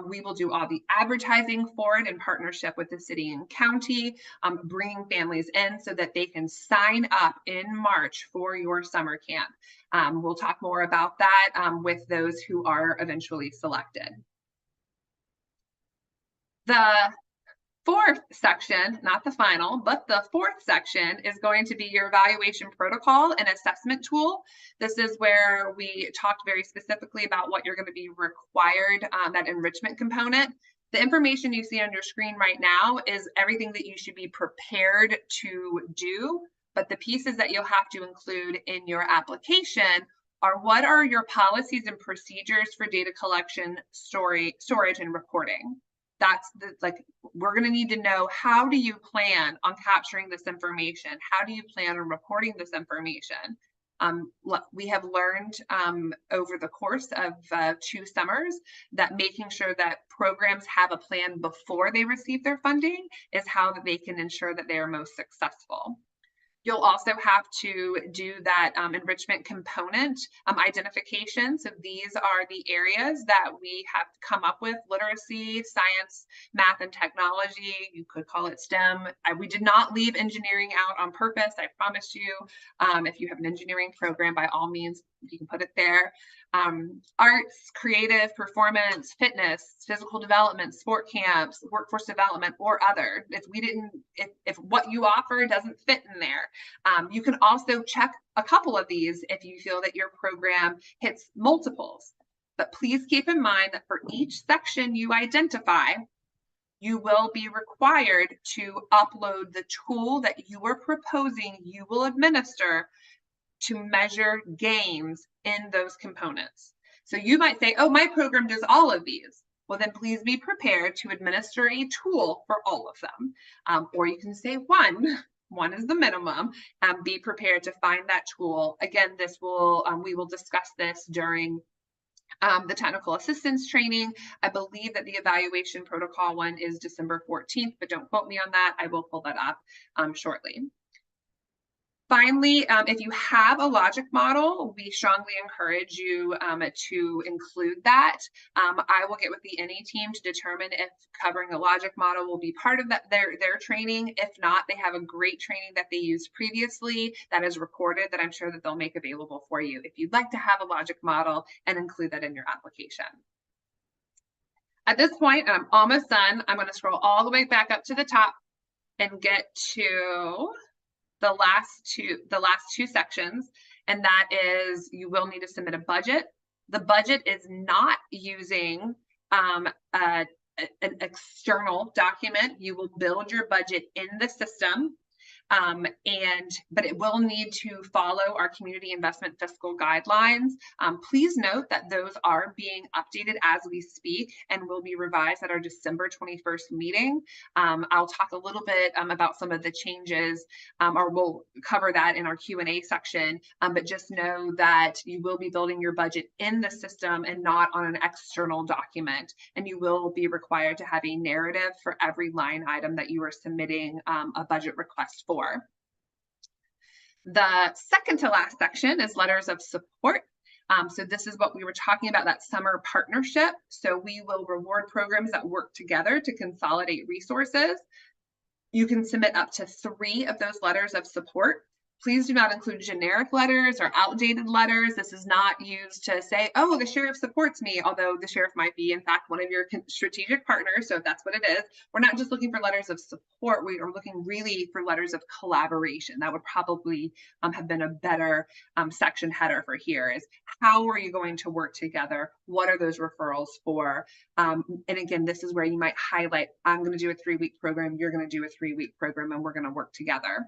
We will do all the advertising for it in partnership with the city and county, bringing families in so that they can sign up in March for your summer camp. We'll talk more about that with those who are eventually selected. The fourth section, not the final, but the fourth section is going to be your evaluation protocol and assessment tool. This is where we talked very specifically about what you're going to be required, that enrichment component. The information you see on your screen right now is everything that you should be prepared to do, but the pieces that you'll have to include in your application are what are your policies and procedures for data collection, storage, and reporting. That's we're going to need to know, how do you plan on capturing this information? How do you plan on reporting this information? We have learned over the course of 2 summers that making sure that programs have a plan before they receive their funding is how they can ensure that they are most successful. You'll also have to do that enrichment component identification. So these are the areas that we have come up with: literacy, science, math, and technology. You could call it STEM. We did not leave engineering out on purpose, I promise you. If you have an engineering program, by all means, you can put it there. Arts, creative, performance, fitness, physical development, sport camps, workforce development, or other. If what you offer doesn't fit in there, you can also check a couple of these if you feel that your program hits multiples. But please keep in mind that for each section you identify, you will be required to upload the tool that you are proposing you will administer to measure gains in those components. So you might say, oh, my program does all of these. well, then please be prepared to administer a tool for all of them. Or you can say one is the minimum. Be prepared to find that tool. Again, this will we will discuss this during the technical assistance training. I believe that the evaluation protocol one is December 14th, but don't quote me on that. I will pull that up shortly. Finally, if you have a logic model, we strongly encourage you to include that. I will get with the NE team to determine if covering a logic model will be part of their training. If not, they have a great training that they used previously that is recorded that I'm sure that they'll make available for you if you'd like to have a logic model and include that in your application. At this point, I'm almost done. I'm going to scroll all the way back up to the top and get to the last two sections, and that is you will need to submit a budget. The budget is not using an external document. You will build your budget in the system. But it will need to follow our community investment fiscal guidelines. Please note that those are being updated as we speak and will be revised at our December 21st meeting. I'll talk a little bit about some of the changes, or we'll cover that in our Q&A section, but just know that you will be building your budget in the system and not on an external document. And you will be required to have a narrative for every line item that you are submitting a budget request for. The second to last section is letters of support. So this is what we were talking about, that summer partnership. So we will reward programs that work together to consolidate resources. You can submit up to 3 of those letters of support. Please do not include generic letters or outdated letters. This is not used to say, oh, the sheriff supports me, although the sheriff might be, in fact, one of your strategic partners. So if that's what it is, we're not just looking for letters of support. We are looking really for letters of collaboration. That would probably have been a better section header for here is how are you going to work together? What are those referrals for? And again, this is where you might highlight, I'm going to do a 3-week program. You're going to do a 3-week program, and we're going to work together.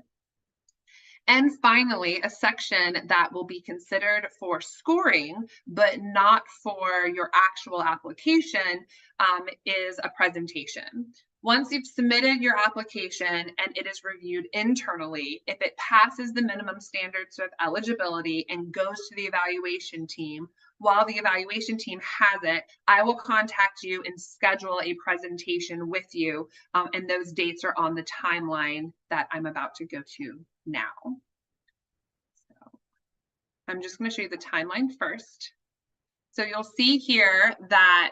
And finally, a section that will be considered for scoring, but not for your actual application, is a presentation. Once you've submitted your application and it is reviewed internally, if it passes the minimum standards of eligibility and goes to the evaluation team, while the evaluation team has it, I will contact you and schedule a presentation with you. And those dates are on the timeline that I'm about to go to now. So I'm just going to show you the timeline first. So you'll see here that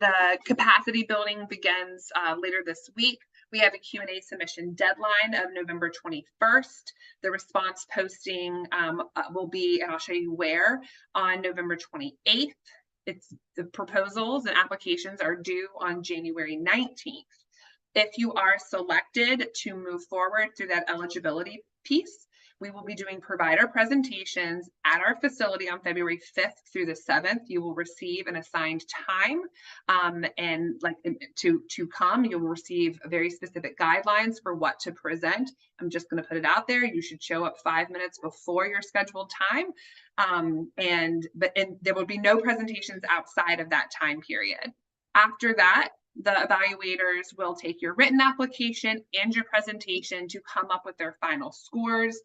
the capacity building begins later this week. We have a Q&A submission deadline of November 21st. The response posting will be, and I'll show you where, on November 28th. The proposals and applications are due on January 19th. If you are selected to move forward through that eligibility piece, we will be doing provider presentations at our facility on February 5th through the 7th. You will receive an assigned time and to come. You'll receive very specific guidelines for what to present. I'm just going to put it out there. You should show up 5 minutes before your scheduled time. And there will be no presentations outside of that time period. After that, the evaluators will take your written application and your presentation to come up with their final scores.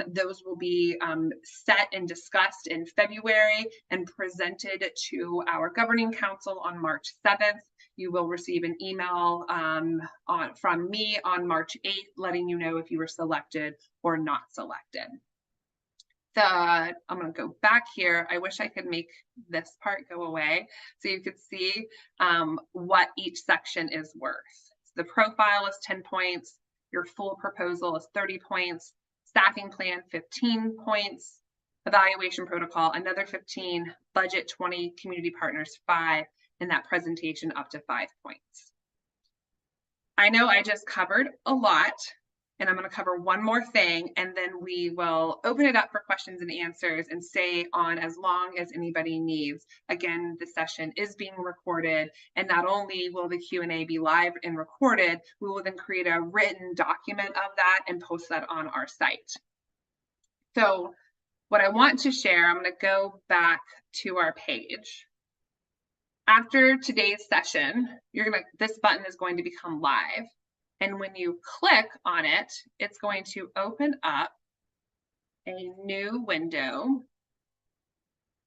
Those will be set and discussed in February and presented to our governing council on March 7th. You will receive an email from me on March 8th, letting you know if you were selected or not selected. I'm going to go back here. I wish I could make this part go away so you could see what each section is worth. So the profile is 10 points. Your full proposal is 30 points. Staffing plan, 15 points. Evaluation protocol, another 15. Budget, 20. Community partners, 5. And that presentation up to 5 points. I know I just covered a lot. And I'm going to cover one more thing, and then we will open it up for questions and answers and stay on as long as anybody needs. Again, the session is being recorded, and not only will the Q&A be live and recorded, we will then create a written document of that and post that on our site. So what I want to share, I'm going to go back to our page. After today's session, this button is going to become live. And when you click on it, it's going to open up a new window.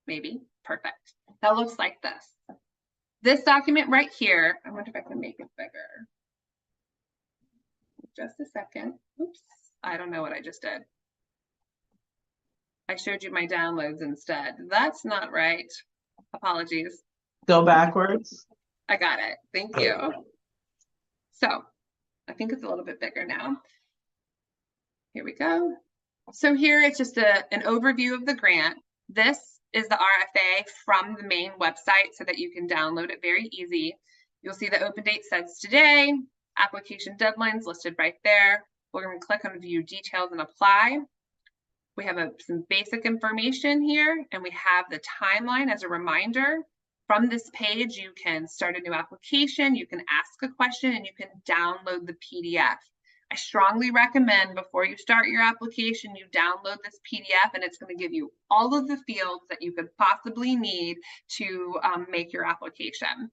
Maybe, perfect. That looks like this. This document right here, I wonder if I can make it bigger. Just a second. Oops, I don't know what I just did. I showed you my downloads instead. That's not right. Apologies. Go backwards. I got it. Thank you. So I think it's a little bit bigger now. Here we go. So here it's just an overview of the grant. This is the RFA from the main website so that you can download it very easy. You'll see the open date says today, application deadlines listed right there. We're going to click on view details and apply. We have some basic information here, and we have the timeline as a reminder. From this page, you can start a new application, you can ask a question, and you can download the PDF. I strongly recommend before you start your application, you download this PDF, and it's going to give you all of the fields that you could possibly need to make your application.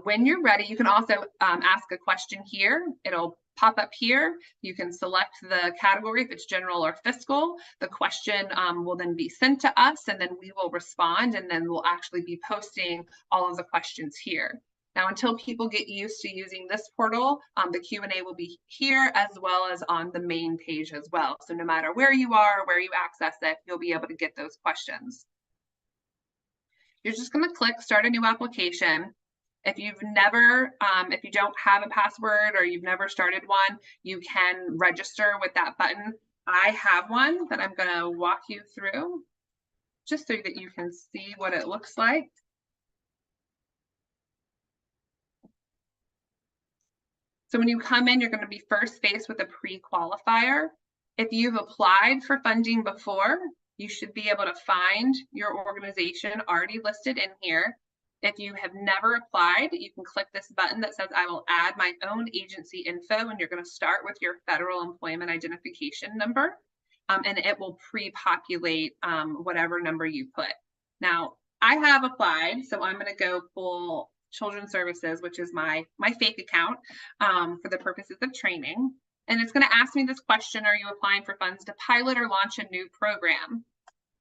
When you're ready, you can also ask a question here. It'll pop up here. You can select the category if it's general or fiscal. The question will then be sent to us, and then we will respond, and then we'll actually be posting all of the questions here. Now, until people get used to using this portal, the Q&A will be here as well as on the main page as well. So no matter where you are, where you access it, you'll be able to get those questions. You're just going to click Start a New Application. If you've never, if you don't have a password or you've never started one, you can register with that button. I have one that I'm going to walk you through just so that you can see what it looks like. So when you come in, you're going to be first faced with a pre-qualifier. If you've applied for funding before, you should be able to find your organization already listed in here. If you have never applied, you can click this button that says, I will add my own agency info, and you're going to start with your federal employment identification number, and it will pre-populate whatever number you put. Now, I have applied, so I'm going to go pull Children's Services, which is my fake account for the purposes of training. And it's going to ask me this question, are you applying for funds to pilot or launch a new program?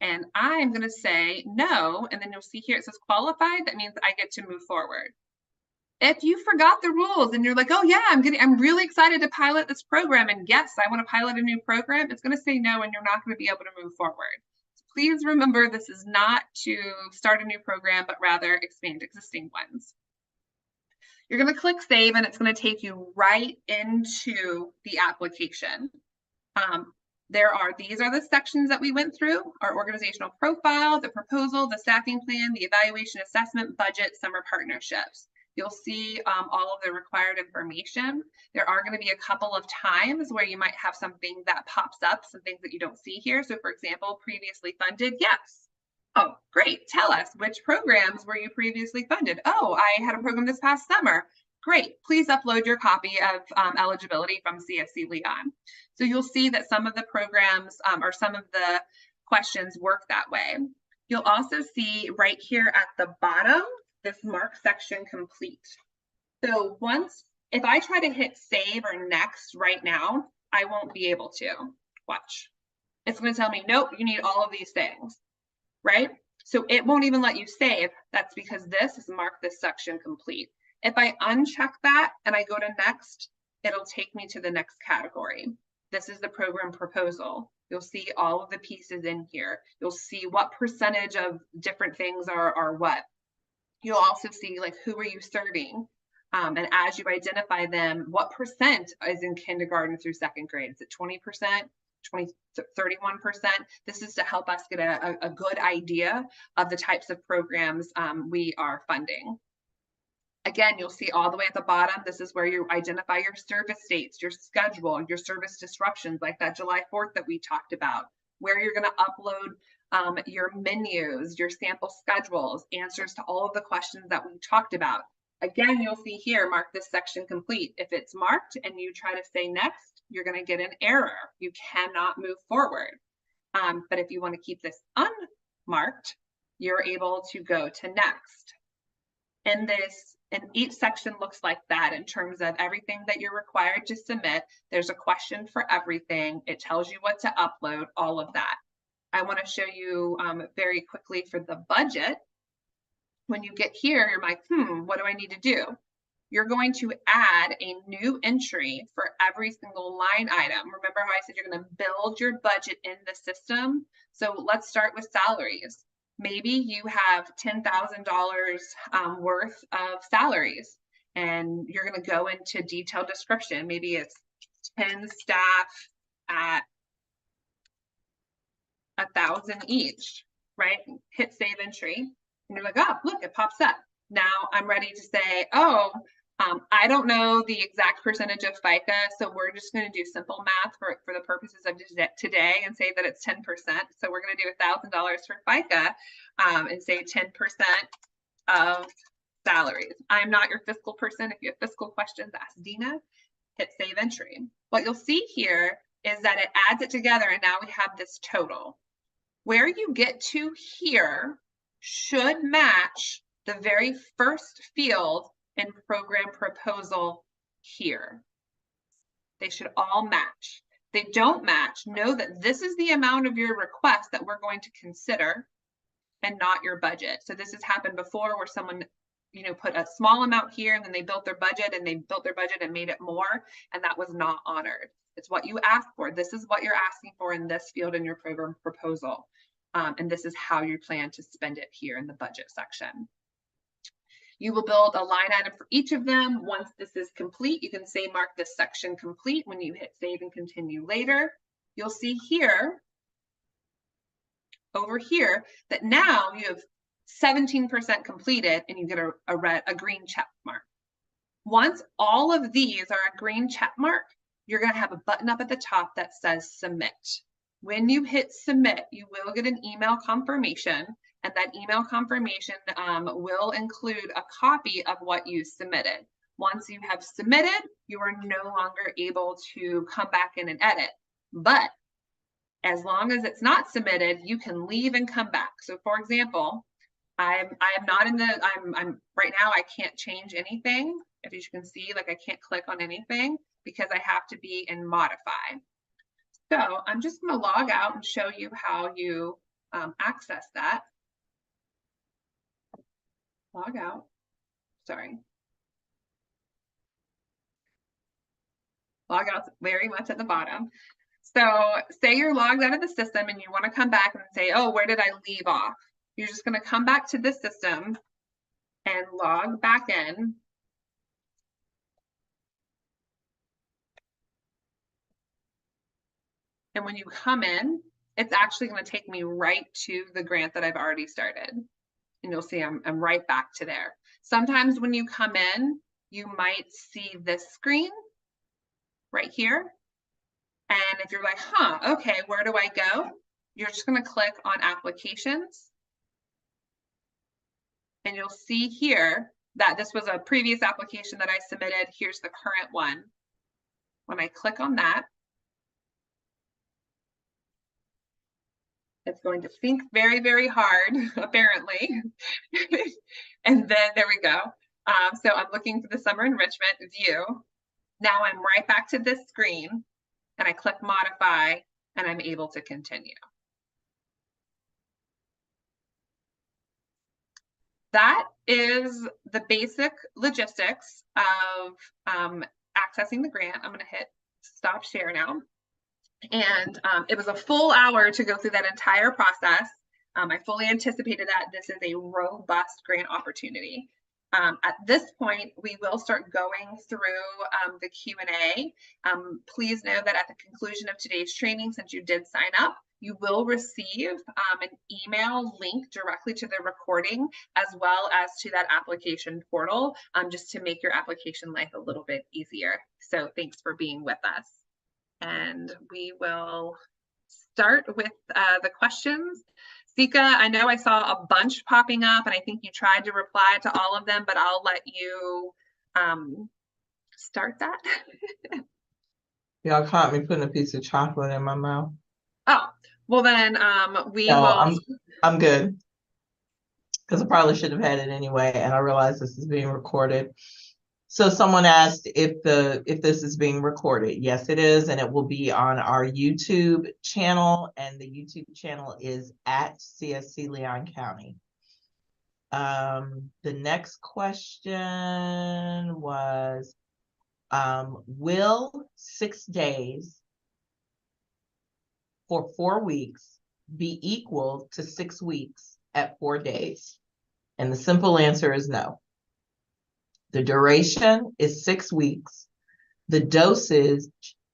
And I'm going to say no, and then you'll see here it says qualified. That means I get to move forward. If you forgot the rules and you're like, oh yeah, I'm really excited to pilot this program, and yes, I want to pilot a new program, it's going to say no, and you're not going to be able to move forward. So please remember, this is not to start a new program, but rather expand existing ones. You're going to click save, and it's going to take you right into the application. These are the sections that we went through: our organizational profile, the proposal, the staffing plan, the evaluation assessment, budget, summer partnerships. You'll see all of the required information. There are going to be a couple of times where you might have something that pops up, some things that you don't see here. So for example, previously funded, yes. Oh, great. Tell us, which programs were you previously funded? Oh, I had a program this past summer. Great. Please upload your copy of eligibility from CSC Leon. So you'll see that some of the programs or some of the questions work that way. You'll also see right here at the bottom, this mark section complete. So if I try to hit save or next right now, I won't be able to. Watch. It's going to tell me, nope, you need all of these things. Right? So it won't even let you save. That's because this is marked this section complete. If I uncheck that and I go to next, it'll take me to the next category. This is the program proposal. You'll see all of the pieces in here. You'll see what percentage of different things are what. You'll also see like, who are you serving? And as you identify them, what percent is in kindergarten through second grade? Is it 20%? 20 to 31%. This is to help us get a good idea of the types of programs we are funding. Again, you'll see all the way at the bottom, this is where you identify your service dates, your schedule, your service disruptions, like that July 4th that we talked about, where you're going to upload your menus, your sample schedules, answers to all of the questions that we talked about. Again, you'll see here, mark this section complete. If it's marked and you try to say next, you're going to get an error. You cannot move forward. But if you want to keep this unmarked, you're able to go to next. And each section looks like that in terms of everything that you're required to submit. There's a question for everything. It tells you what to upload, all of that. I want to show you very quickly for the budget. When you get here, you're like, what do I need to do? You're going to add a new entry for every single line item. Remember how I said you're going to build your budget in the system? So let's start with salaries. Maybe you have $10,000 worth of salaries, and you're going to go into detailed description. Maybe it's 10 staff at 1,000 each, right? Hit save entry, and you're like, oh, look, it pops up. Now I'm ready to say, oh, I don't know the exact percentage of FICA, so we're just going to do simple math for the purposes of today and say that it's 10%. So we're going to do $1,000 for FICA and say 10% of salaries. I'm not your fiscal person. If you have fiscal questions, ask Dina. Hit save entry. What you'll see here is that it adds it together, and now we have this total. Where you get to here should match the very first field in program proposal here. They should all match. If they don't match, know that this is the amount of your request that we're going to consider and not your budget. So this has happened before where someone, put a small amount here and then they built their budget and made it more, and that was not honored. It's what you asked for. This is what you're asking for in this field in your program proposal. And this is how you plan to spend it here in the budget section. You will build a line item for each of them. Once this is complete, you can say mark this section complete when you hit save and continue later. You'll see here, over here, that now you have 17% completed and you get a green check mark. Once all of these are a green check mark, you're going to have a button up at the top that says submit. When you hit submit, you will get an email confirmation, and that email confirmation will include a copy of what you submitted. Once you have submitted, you are no longer able to come back in and edit. But as long as it's not submitted, you can leave and come back. So for example, I'm right now, I can't change anything. If you can see, like I can't click on anything because I have to be in modify. So I'm just going to log out and show you how you access that. Log out. Sorry. Log out very much at the bottom. So say you're logged out of the system and you want to come back and say, oh, where did I leave off? You're just going to come back to the system and log back in. And when you come in, it's actually going to take me right to the grant that I've already started. And you'll see I'm right back to there. Sometimes when you come in, you might see this screen right here. And if you're like, okay, where do I go? You're just going to click on applications. And you'll see here that this was a previous application that I submitted. Here's the current one. When I click on that, it's going to think very, very hard, apparently. And then there we go. So I'm looking for the summer enrichment view. Now I'm right back to this screen and I click modify and I'm able to continue. That is the basic logistics of accessing the grant. I'm going to hit stop share now. And it was a full hour to go through that entire process. I fully anticipated that this is a robust grant opportunity. At this point, we will start going through the Q&A. Please know that at the conclusion of today's training, since you did sign up, you will receive an email link directly to the recording as well as to that application portal, just to make your application life a little bit easier. So thanks for being with us. And we will start with the questions. Sika, I know I saw a bunch popping up and I think you tried to reply to all of them, but I'll let you start that. Y'all caught me putting a piece of chocolate in my mouth. Oh, well then I'm good. because I probably should have had it anyway, and I realize this is being recorded. So someone asked if this is being recorded. Yes, it is, and it will be on our YouTube channel, and the YouTube channel is at CSC Leon County. The next question was, will 6 days for 4 weeks be equal to 6 weeks at 4 days? And the simple answer is no. The duration is 6 weeks. The dosage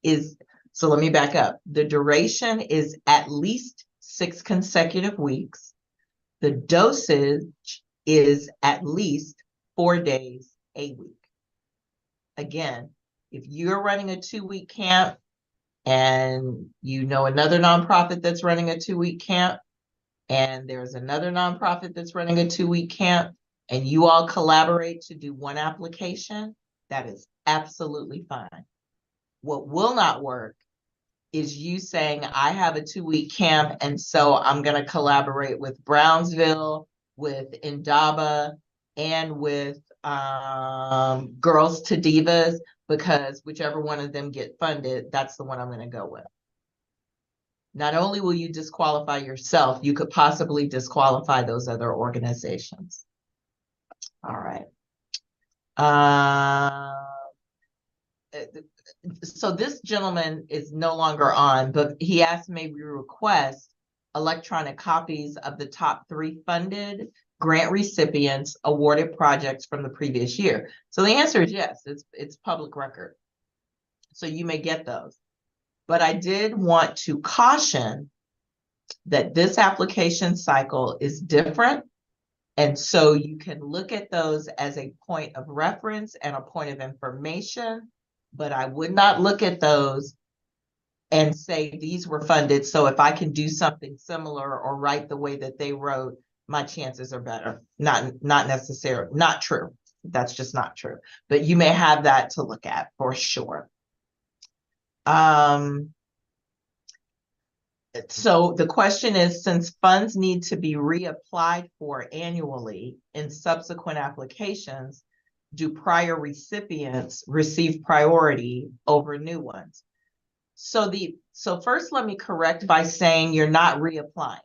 is, so let me back up. The duration is at least 6 consecutive weeks. The dosage is at least 4 days a week. Again, if you're running a 2-week camp and you know another nonprofit that's running a 2-week camp, and there's another nonprofit that's running a 2-week camp, and you all collaborate to do one application, that is absolutely fine. What will not work is you saying, I have a 2-week camp, and so I'm going to collaborate with Brownsville, with Indaba, and with Girls to Divas, because whichever one of them get funded, that's the one I'm going to go with. Not only will you disqualify yourself, you could possibly disqualify those other organizations. All right. So this gentleman is no longer on, but he asked me we request electronic copies of the top 3 funded grant recipients awarded projects from the previous year. So the answer is yes, it's public record. So you may get those. But I did want to caution that this application cycle is different. And so you can look at those as a point of reference and a point of information, but I would not look at those and say these were funded, so if I can do something similar or write the way that they wrote, my chances are better. Not necessarily, not true. That's just not true. But you may have that to look at for sure. So the question is, since funds need to be reapplied for annually in subsequent applications, do prior recipients receive priority over new ones? So first, let me correct by saying you're not reapplying.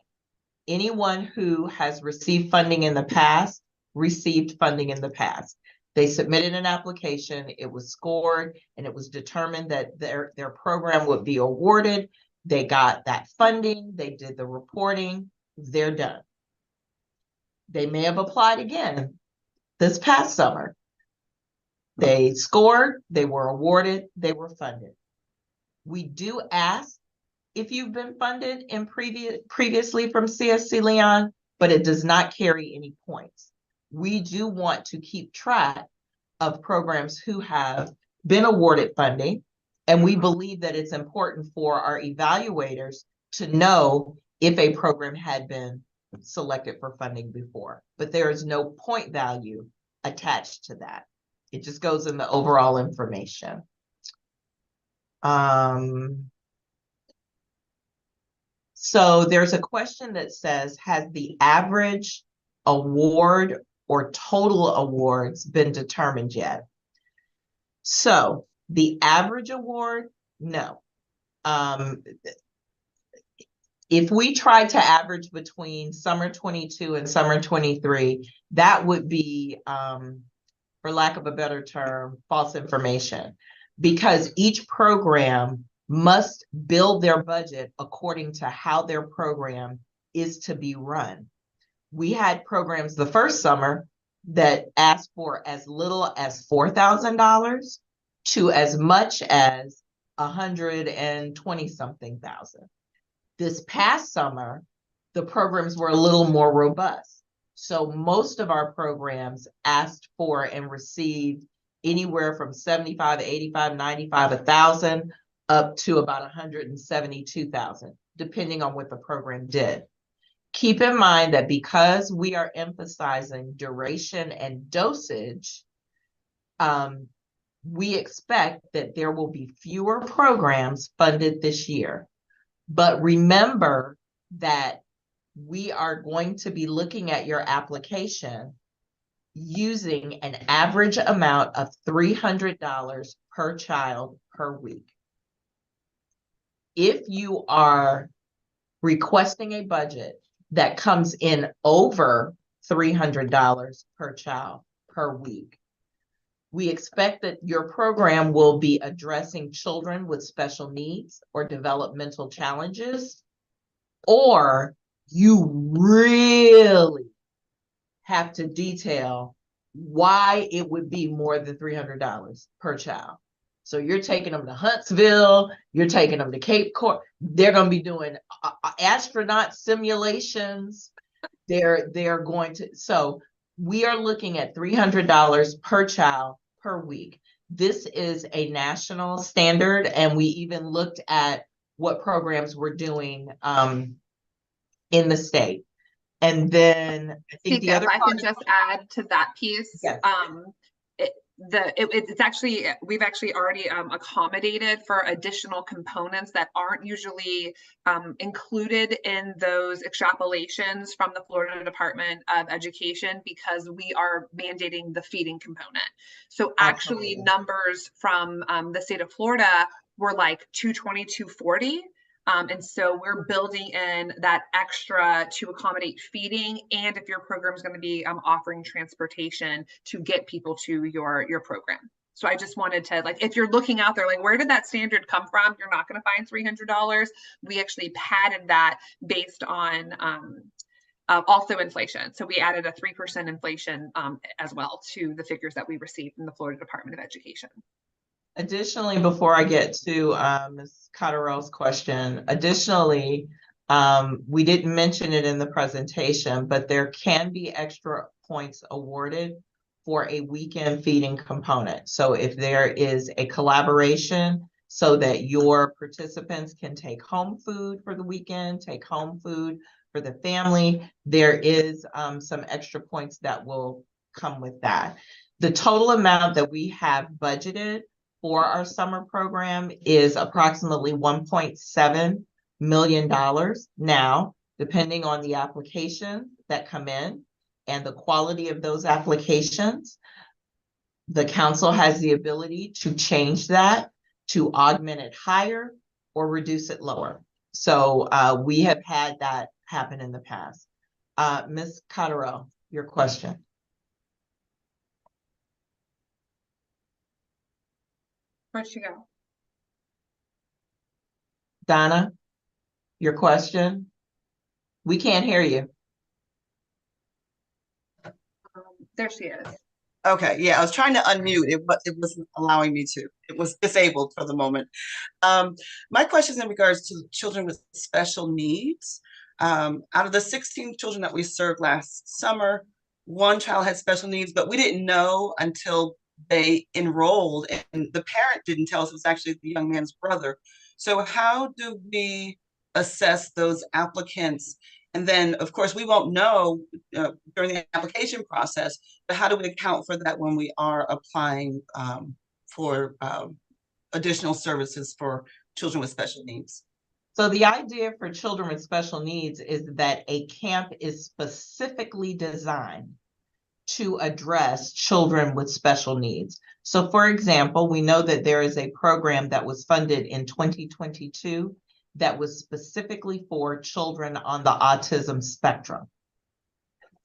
Anyone who has received funding in the past received funding in the past. They submitted an application, it was scored, and it was determined that their program would be awarded. They got that funding, they did the reporting, they're done. They may have applied again this past summer. They scored, they were awarded, they were funded. We do ask if you've been funded in previously from CSC Leon, but it does not carry any points. We do want to keep track of programs who have been awarded funding, and we believe that it's important for our evaluators to know if a program had been selected for funding before, but there is no point value attached to that. It just goes in the overall information. So there's a question that says, has the average award or total awards been determined yet? So the average award, no. If we tried to average between summer 22 and summer 23, that would be, for lack of a better term, false information, because each program must build their budget according to how their program is to be run. We had programs the first summer that asked for as little as $4,000 to as much as 120 something thousand. This past summer, the programs were a little more robust. So most of our programs asked for and received anywhere from 75, 85, 95, 1,000 up to about 172,000, depending on what the program did. Keep in mind that because we are emphasizing duration and dosage, we expect that there will be fewer programs funded this year. But remember that we are going to be looking at your application using an average amount of $300 per child per week. If you are requesting a budget that comes in over $300 per child per week, we expect that your program will be addressing children with special needs or developmental challenges, or you really have to detail why it would be more than $300 per child. So you're taking them to Huntsville, you're taking them to Cape Cod. They're going to be doing astronaut simulations. They're going to, so we are looking at $300 per child per week. This is a national standard, and we even looked at what programs we're doing in the state. And then I think the other I can just add to that piece. Yes. It's actually, we've actually already accommodated for additional components that aren't usually included in those extrapolations from the Florida Department of Education, because we are mandating the feeding component. So actually numbers from the state of Florida were like 220, 240. And so we're building in that extra to accommodate feeding, and if your program is going to be offering transportation to get people to your program. So I just wanted to, like, if you're looking out there, like, where did that standard come from? You're not going to find $300. We actually padded that based on also inflation. So we added a 3% inflation as well to the figures that we received from the Florida Department of Education. Additionally, before I get to Ms. Cotterell's question, additionally, we didn't mention it in the presentation, but there can be extra points awarded for a weekend feeding component. So if there is a collaboration so that your participants can take home food for the weekend, take home food for the family, there is some extra points that will come with that. The total amount that we have budgeted for our summer program is approximately $1.7 million. Now, depending on the applications that come in and the quality of those applications, the council has the ability to change that, to augment it higher or reduce it lower. So we have had that happen in the past. Ms. Cotterell, your question. Where'd she go? Donna, your question? We can't hear you. There she is. Okay, yeah, I was trying to unmute it, but it wasn't allowing me to. It was disabled for the moment. My question is in regards to children with special needs. Out of the 16 children that we served last summer, one child had special needs, but we didn't know until they enrolled, and the parent didn't tell us it was actually the young man's brother. So how do we assess those applicants? And then, of course, we won't know during the application process, but how do we account for that when we are applying for additional services for children with special needs? So the idea for children with special needs is that a camp is specifically designed to address children with special needs. So for example, we know that there is a program that was funded in 2022 that was specifically for children on the autism spectrum.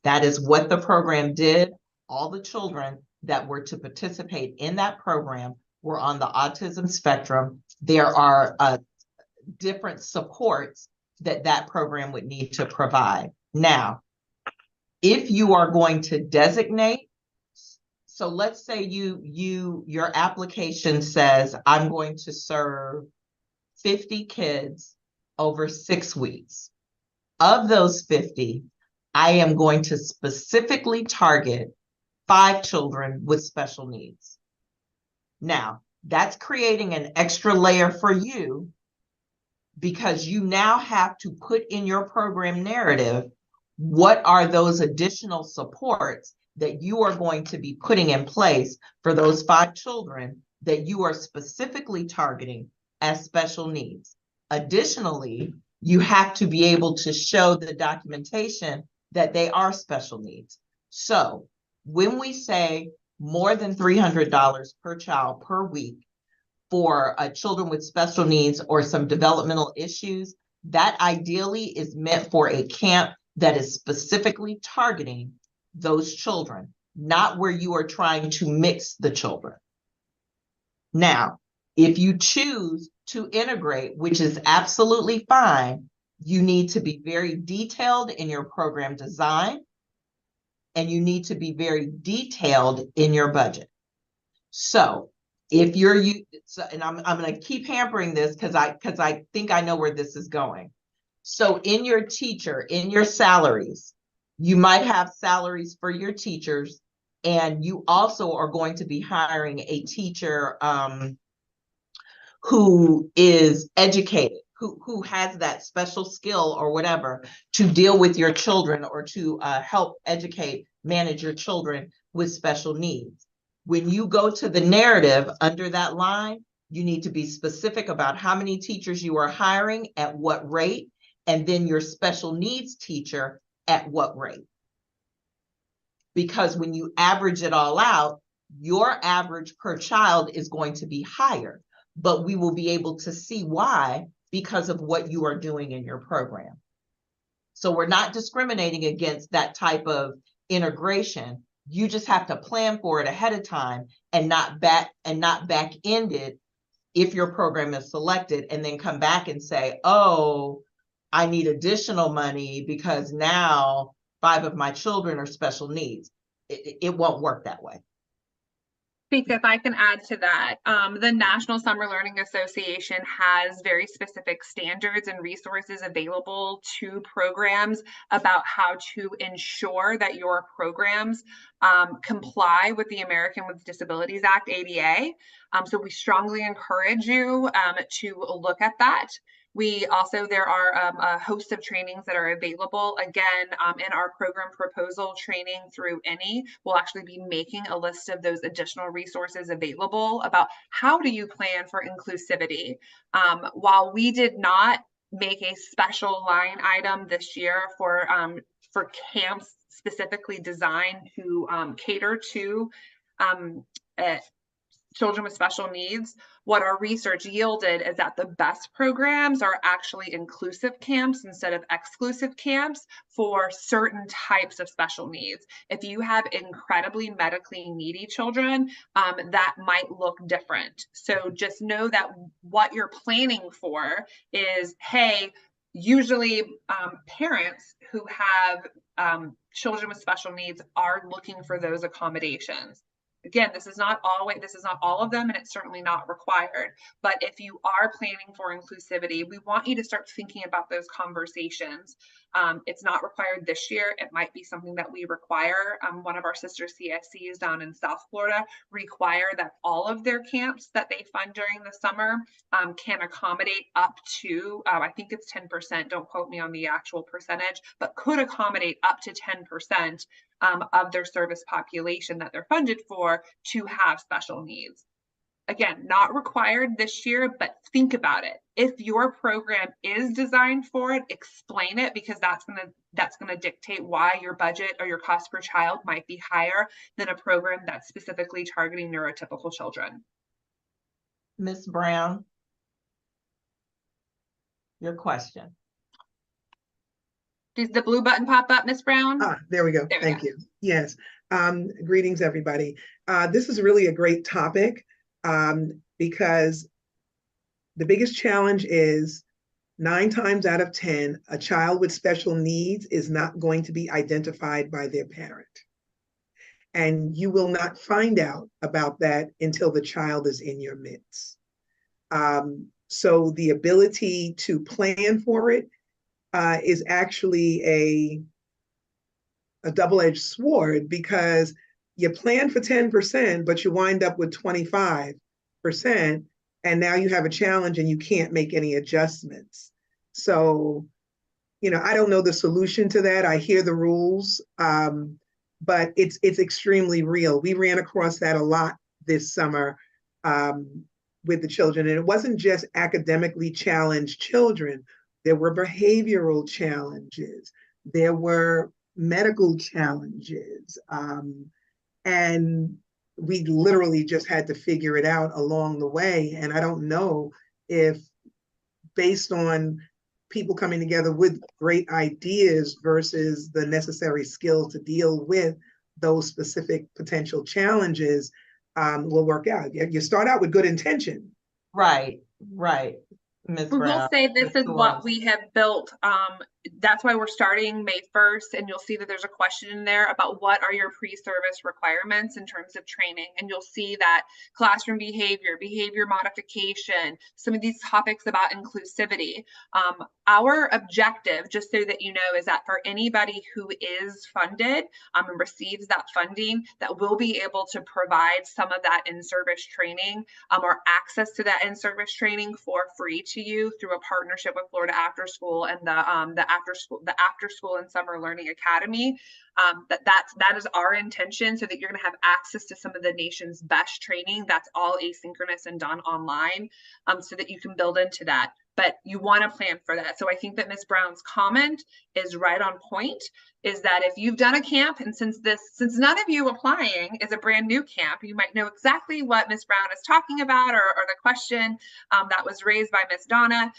That is what the program did. All the children that were to participate in that program were on the autism spectrum. There are different supports that that program would need to provide. Now, if you are going to designate, so let's say your application says, I'm going to serve 50 kids over 6 weeks. Of those 50, I am going to specifically target 5 children with special needs. Now, that's creating an extra layer for you, because you now have to put in your program narrative, what are those additional supports that you are going to be putting in place for those 5 children that you are specifically targeting as special needs. Additionally, you have to be able to show the documentation that they are special needs. So when we say more than $300 per child per week for children with special needs or some developmental issues, that ideally is meant for a camp that is specifically targeting those children, not where you are trying to mix the children. Now, if you choose to integrate, which is absolutely fine, you need to be very detailed in your program design, and you need to be very detailed in your budget. So if you're and I'm going to keep hampering this because I think I know where this is going. So in your teacher, in your salaries, you might have salaries for your teachers, and you also are going to be hiring a teacher who is educated, who has that special skill or whatever to deal with your children or to help educate, manage your children with special needs. When you go to the narrative under that line, you need to be specific about how many teachers you are hiring at what rate, and then your special needs teacher at what rate. Because when you average it all out, your average per child is going to be higher, but we will be able to see why because of what you are doing in your program. So we're not discriminating against that type of integration. You just have to plan for it ahead of time and not back end it if your program is selected and then come back and say, oh, I need additional money because now 5 of my children are special needs. It won't work that way. If I can add to that, the National Summer Learning Association has very specific standards and resources available to programs about how to ensure that your programs comply with the American with Disabilities Act, ADA. So we strongly encourage you to look at that. There are a host of trainings that are available. Again, in our program proposal training through any, we'll actually be making a list of those additional resources available about how do you plan for inclusivity. While we did not make a special line item this year for camps specifically designed to cater to children with special needs, what our research yielded is that the best programs are actually inclusive camps instead of exclusive camps for certain types of special needs. If you have incredibly medically needy children, that might look different. So just know that what you're planning for is, hey, usually parents who have children with special needs are looking for those accommodations. Again, this is not all of them, and it's certainly not required. But if you are planning for inclusivity, we want you to start thinking about those conversations. It's not required this year. It might be something that we require. One of our sister CSCs down in South Florida require that all of their camps that they fund during the summer can accommodate up to, I think it's 10%, don't quote me on the actual percentage, but could accommodate up to 10% of their service population that they're funded for to have special needs. Again, not required this year, but think about it. If your program is designed for it, explain it, because that's gonna dictate why your budget or your cost per child might be higher than a program that's specifically targeting neurotypical children. Ms. Brown, your question. Does the blue button pop up, Ms. Brown? There we go. Thank you. Yes. Greetings, everybody. This is really a great topic because the biggest challenge is 9 times out of 10, a child with special needs is not going to be identified by their parent. And you will not find out about that until the child is in your midst. So the ability to plan for it is actually a double-edged sword, because you plan for 10%, but you wind up with 25%, and now you have a challenge and you can't make any adjustments. So, I don't know the solution to that. I hear the rules, but it's extremely real. We ran across that a lot this summer with the children, and it wasn't just academically challenged children. there were behavioral challenges, there were medical challenges, and we literally just had to figure it out along the way. And I don't know if, based on people coming together with great ideas versus the necessary skills to deal with those specific potential challenges, will work out. You start out with good intention. Right, right. Ms. We will Brown. say this is Sure. what we have built. That's why we're starting May 1st, and you'll see that there's a question in there about what are your pre-service requirements in terms of training. And you'll see that classroom behavior, behavior modification, some of these topics about inclusivity. Our objective, just so that you know, is that for anybody who is funded and receives that funding, that we'll be able to provide some of that in-service training or access to that in-service training for free to you through a partnership with Florida After School and the After School and Summer Learning Academy. That is our intention, so that you're going to have access to some of the nation's best training. That's all asynchronous and done online, so that you can build into that. But you want to plan for that. So I think that Ms. Brown's comment is right on point, is that if you've done a camp, and since none of you applying is a brand new camp, you might know exactly what Ms. Brown is talking about, or the question that was raised by Ms. Donna,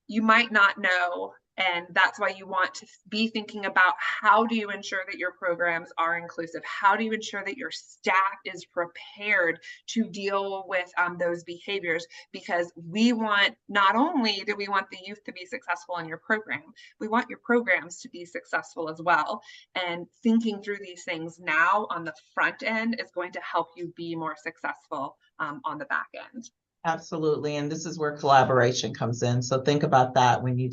you might not know. And that's why you want to be thinking about, how do you ensure that your programs are inclusive? How do you ensure that your staff is prepared to deal with those behaviors? Because we want, not only do we want the youth to be successful in your program, we want your programs to be successful as well. And thinking through these things now on the front end is going to help you be more successful on the back end. Absolutely. And this is where collaboration comes in. So think about that when you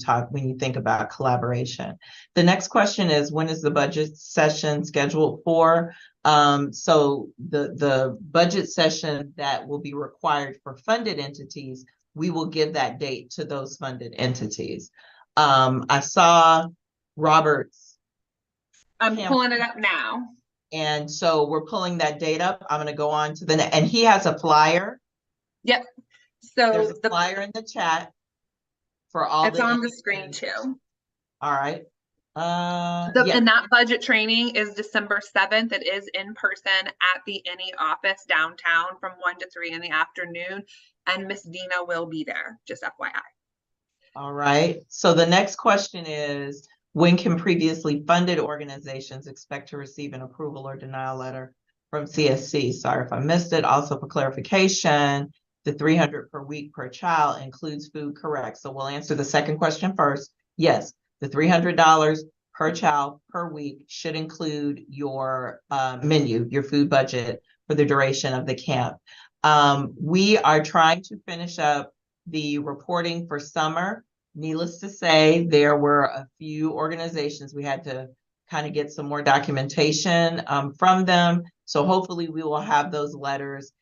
think about collaboration. The next question is, when is the budget session scheduled for? So the budget session that will be required for funded entities, we will give that date to those funded entities. I saw Robert's. I'm pulling it up now. And so we're pulling that date up. I'm going to go on to and he has a flyer. Yep. So there's a flyer in the chat for all. It's on the screen too. All right. Yes. And that budget training is December 7th. It is in person at the NE office downtown from 1 to 3 in the afternoon. And Miss Dina will be there, just FYI. All right. So the next question is, when can previously funded organizations expect to receive an approval or denial letter from CSC? Sorry if I missed it. Also, for clarification, the $300 per week per child includes food, correct? So we'll answer the second question first. Yes, the $300 per child per week should include your menu, your food budget for the duration of the camp. We are trying to finish up the reporting for summer. Needless to say, there were a few organizations we had to kind of get some more documentation from them. So hopefully we will have those letters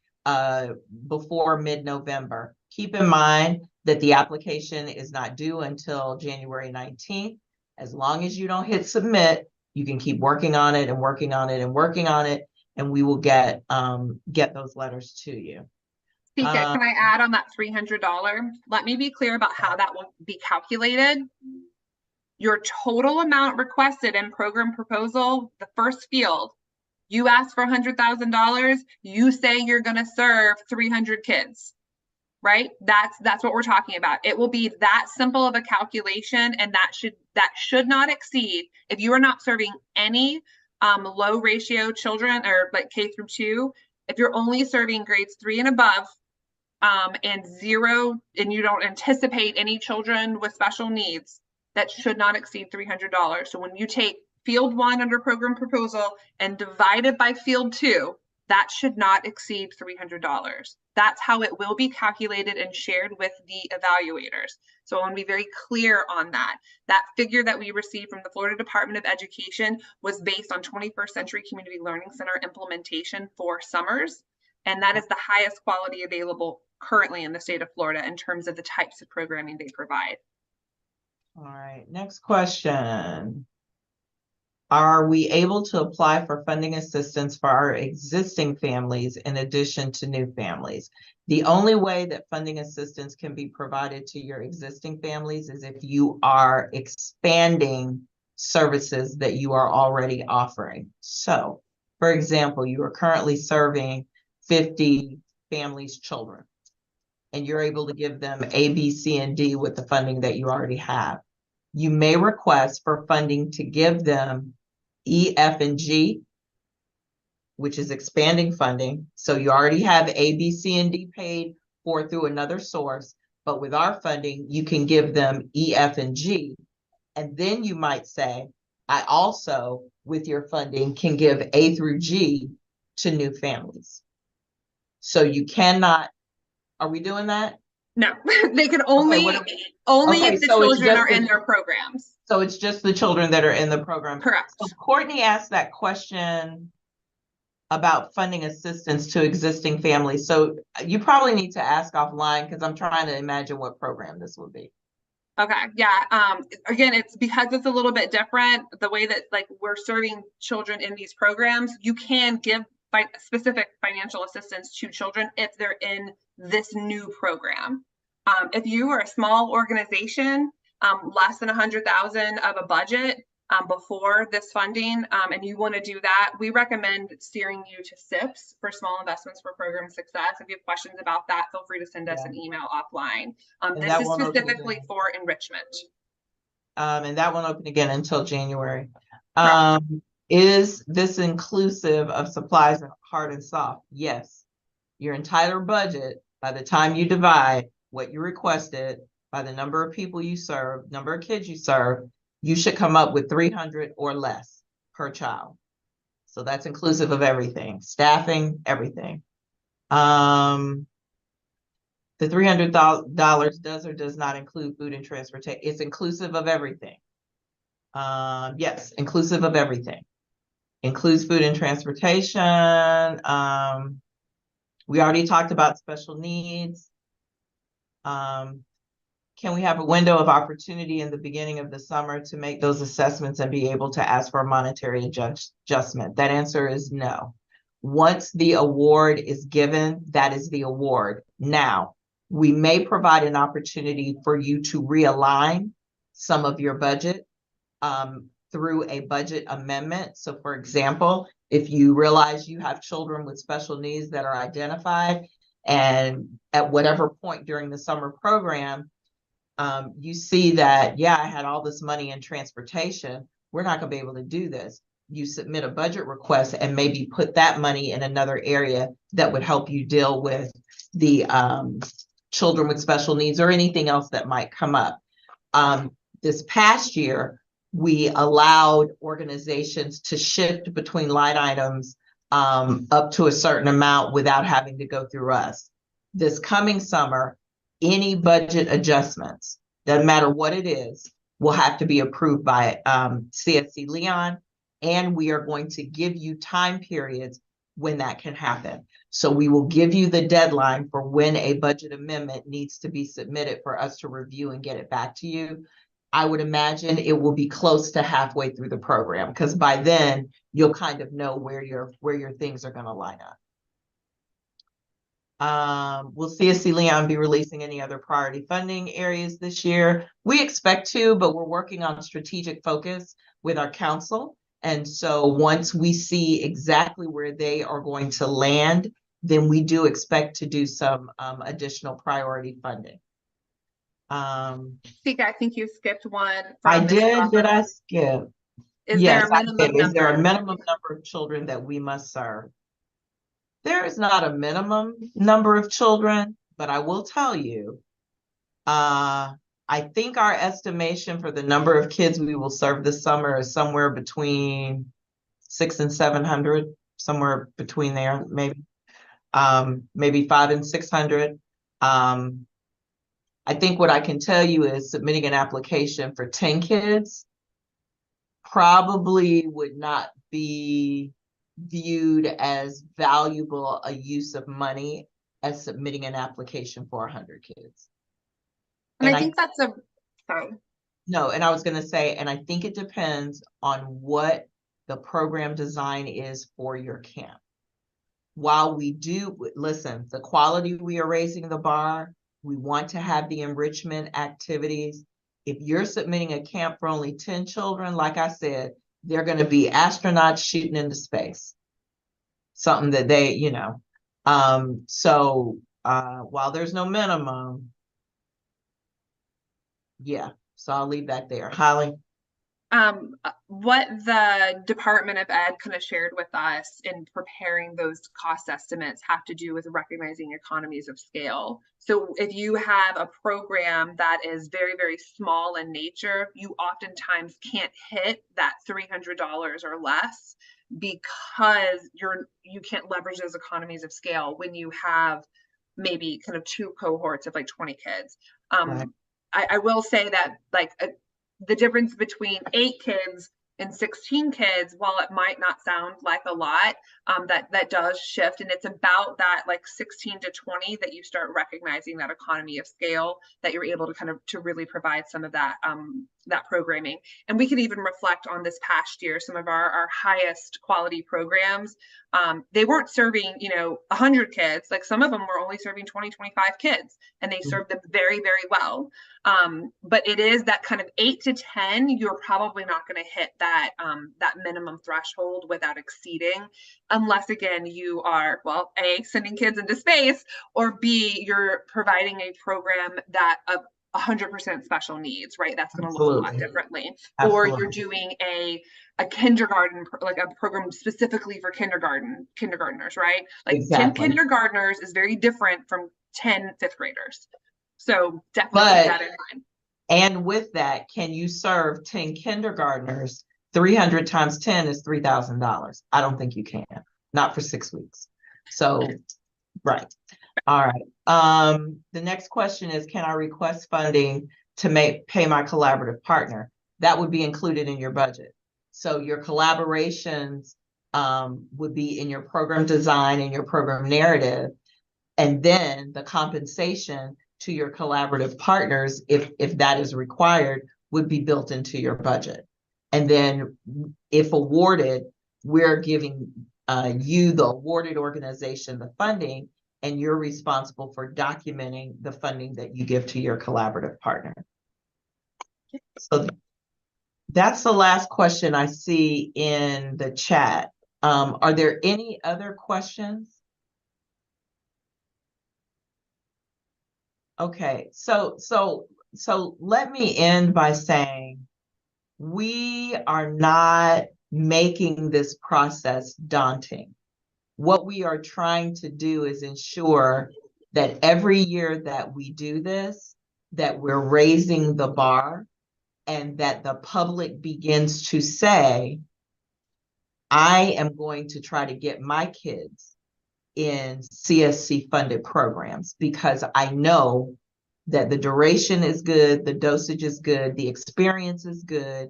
before mid-November. Keep in mind that the application is not due until January 19th. As long as you don't hit submit, you can keep working on it and working on it and working on it, and we will get those letters to you. Tika, can I add on that $300? Let me be clear about how that will be calculated. Your total amount requested in program proposal, the first field, you ask for $100,000, you say you're going to serve 300 kids, right? That's what we're talking about. It will be that simple of a calculation, and that should not exceed, if you are not serving any low ratio children or like K through 2, if you're only serving grades 3 and above, and 0, and you don't anticipate any children with special needs, that should not exceed $300. So when you take field 1 under program proposal and divide it by field 2, that should not exceed $300. That's how it will be calculated and shared with the evaluators. So I want to be very clear on that. That figure that we received from the Florida Department of Education was based on 21st Century Community Learning Center implementation for summers. And that is the highest quality available currently in the state of Florida in terms of the types of programming they provide. All right, next question. Are we able to apply for funding assistance for our existing families in addition to new families? The only way that funding assistance can be provided to your existing families is if you are expanding services that you are already offering. So, for example, you are currently serving 50 families' children, and you're able to give them A, B, C, and D with the funding that you already have. You may request for funding to give them E, F, and G, which is expanding funding. So you already have A, B, C, and D paid for through another source, but with our funding, you can give them E, F, and G. And then you might say, I also, with your funding, can give A through G to new families. So you cannot, are we doing that? No, they can only, Okay, only okay, if the so it's children just are in their programs. So it's just the children that are in the program. Correct. So Courtney asked that question about funding assistance to existing families. So you probably need to ask offline because I'm trying to imagine what program this would be. Okay, yeah. Again, it's because it's a little bit different. The way that like we're serving children in these programs, you can give specific financial assistance to children if they're in this new program. If you are a small organization, less than 100,000 of a budget before this funding, and you want to do that, we recommend steering you to SIPs for Small Investments for Program Success. If you have questions about that, feel free to send us an email offline. This is specifically for enrichment. And that won't open again until January. Correct. Is this inclusive of supplies and hard and soft? Yes. Your entire budget, by the time you divide what you requested by the number of people you serve, number of kids you serve, you should come up with 300 or less per child. So that's inclusive of everything, staffing, everything. The $300 does or does not include food and transportation. It's inclusive of everything. Yes, inclusive of everything. Includes food and transportation. We already talked about special needs. Can we have a window of opportunity in the beginning of the summer to make those assessments and be able to ask for a monetary adjustment? That answer is no. Once the award is given, that is the award. Now, we may provide an opportunity for you to realign some of your budget through a budget amendment. So for example, if you realize you have children with special needs that are identified, and at whatever point during the summer program, you see that, yeah, I had all this money in transportation, we're not gonna be able to do this. You submit a budget request and maybe put that money in another area that would help you deal with the children with special needs or anything else that might come up. This past year, we allowed organizations to shift between line items up to a certain amount without having to go through us. This coming summer, any budget adjustments, doesn't matter what it is, will have to be approved by CSC Leon, and we are going to give you time periods when that can happen. So we will give you the deadline for when a budget amendment needs to be submitted for us to review and get it back to you. I would imagine it will be close to halfway through the program because by then you'll kind of know where your things are going to line up. Will CSC Leon be releasing any other priority funding areas this year? We expect to, but we're working on strategic focus with our council. And so once we see exactly where they are going to land, then we do expect to do some additional priority funding. I think you skipped one. I did. Did I skip? Yes, there a minimum number? Is there a minimum number of children that we must serve? There is not a minimum number of children, but I will tell you, I think our estimation for the number of kids we will serve this summer is somewhere between 600 and 700, somewhere between there, maybe 500 and 600. I think what I can tell you is submitting an application for 10 kids probably would not be viewed as valuable a use of money as submitting an application for 100 kids. And I think that's sorry. No, and I was going to say, and I think it depends on what the program design is for your camp. While we do, listen, the quality, we are raising the bar. We want to have the enrichment activities. If you're submitting a camp for only 10 children, like I said, they're going to be astronauts shooting into space. Something that they, you know. So while there's no minimum, yeah. So I'll leave that there. Holly? What the Department of Ed kind of shared with us in preparing those cost estimates have to do with recognizing economies of scale. So if you have a program that is very, very small in nature, you oftentimes can't hit that $300 or less because you can't leverage those economies of scale when you have maybe kind of 2 cohorts of like 20 kids. Right. I will say that like the difference between 8 kids and 16 kids, while it might not sound like a lot, that does shift. And it's about that like 16 to 20 that you start recognizing that economy of scale, that you're able to kind of to really provide some of that that programming. And we can even reflect on this past year, some of our highest quality programs. They weren't serving, 100 kids. Like some of them were only serving 20, 25 kids, and they served them very, very well. But it is that kind of 8 to 10, you're probably not going to hit that minimum threshold without exceeding, unless again you are, well, A, sending kids into space, or B, you're providing a program that 100% special needs, right? That's going to look a lot differently. Absolutely. Or you're doing a kindergarten, like a program specifically for kindergartners, right? Like Exactly. 10 kindergartners is very different from 10 fifth graders. So definitely keep that in mind. And with that, can you serve 10 kindergartners? 300 times 10 is $3,000. I don't think you can, not for 6 weeks. So, right. All right. The next question is, can I request funding to pay my collaborative partner? That would be included in your budget. So your collaborations would be in your program design and your program narrative, and then the compensation to your collaborative partners, if that is required, would be built into your budget. And then if awarded, we're giving you, the awarded organization, the funding, and you're responsible for documenting the funding that you give to your collaborative partner. So that's the last question I see in the chat. Are there any other questions? Okay, so let me end by saying we are not making this process daunting. What we are trying to do is ensure that every year that we do this, that we're raising the bar, and that the public begins to say, I am going to try to get my kids in CSC funded programs, because I know that the duration is good, the dosage is good, the experience is good,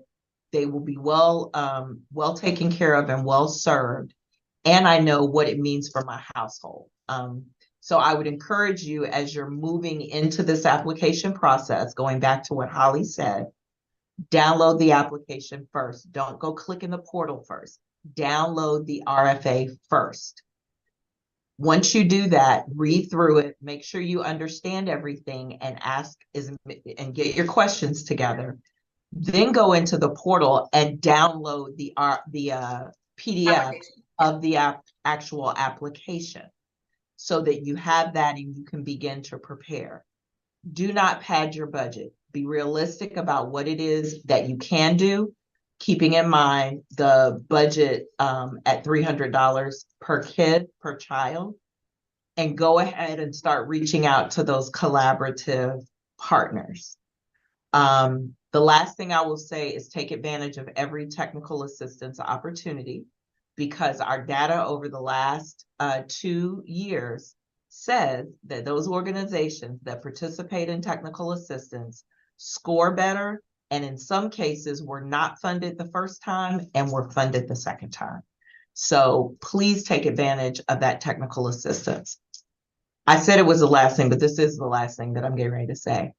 they will be well taken care of and well served, and I know what it means for my household. So I would encourage you, as you're moving into this application process, going back to what Holly said, download the application first. Don't go click in the portal first. Download the RFA first. Once you do that, read through it, make sure you understand everything, and and get your questions together. Then go into the portal and download the PDF of the actual application, so that you have that and you can begin to prepare. Do not pad your budget. Be realistic about what it is that you can do, keeping in mind the budget at $300 per kid, per child, and go ahead and start reaching out to those collaborative partners. The last thing I will say is take advantage of every technical assistance opportunity, because our data over the last 2 years says that those organizations that participate in technical assistance score better, and in some cases were not funded the first time and were funded the second time. So please take advantage of that technical assistance. I said it was the last thing, but this is the last thing that I'm getting ready to say.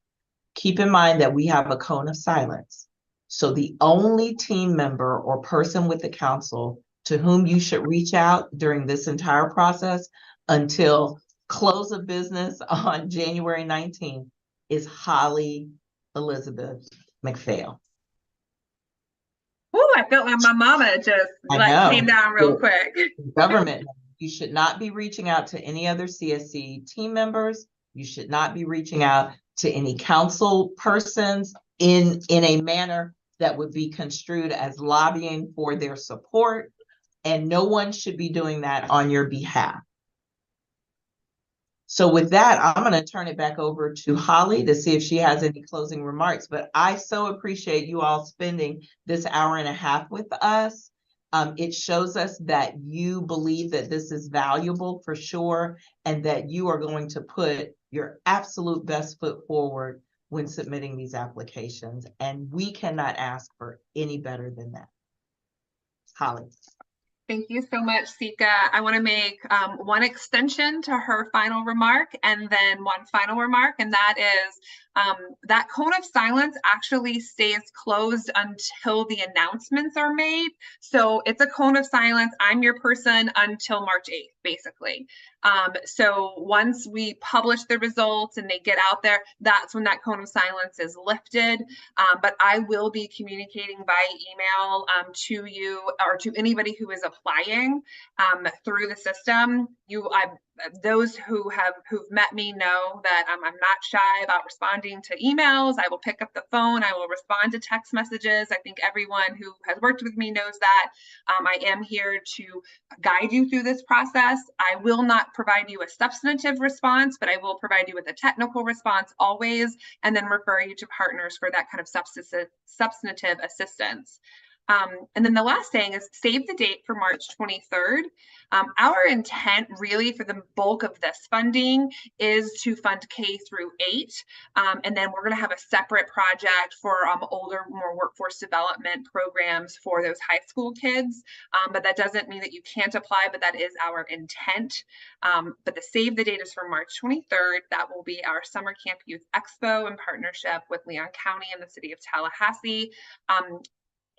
Keep in mind that we have a cone of silence. So the only team member or person with the council to whom you should reach out during this entire process until close of business on January 19th is Holly Elizabeth McPhail. Oh, I felt like my mama just I like know. came down real quick. Government, you should not be reaching out to any other CSC team members. You should not be reaching out to any council persons in a manner that would be construed as lobbying for their support. And no one should be doing that on your behalf. So with that, I'm going to turn it back over to Holly to see if she has any closing remarks. But I so appreciate you all spending this hour and a half with us. It shows us that you believe that this is valuable for sure, and that you are going to put your absolute best foot forward when submitting these applications. And we cannot ask for any better than that. Holly. Thank you so much, Sika. I want to make one extension to her final remark and then one final remark, and that is that cone of silence actually stays closed until the announcements are made. So it's a cone of silence. I'm your person until March 8th, basically. So once we publish the results and they get out there, that's when that cone of silence is lifted. But I will be communicating by email to you or to anybody who is applying through the system. Those who've met me know that I'm not shy about responding to emails. I will pick up the phone. I will respond to text messages. I think everyone who has worked with me knows that. I am here to guide you through this process. I will not provide you a substantive response, but I will provide you with a technical response always, and then refer you to partners for that kind of substantive assistance. And then the last thing is save the date for March 23rd. Our intent really for the bulk of this funding is to fund K through 8. And then we're going to have a separate project for older, more workforce development programs for those high school kids. But that doesn't mean that you can't apply, but that is our intent. But the save the date is for March 23rd. That will be our Summer Camp Youth Expo in partnership with Leon County and the city of Tallahassee.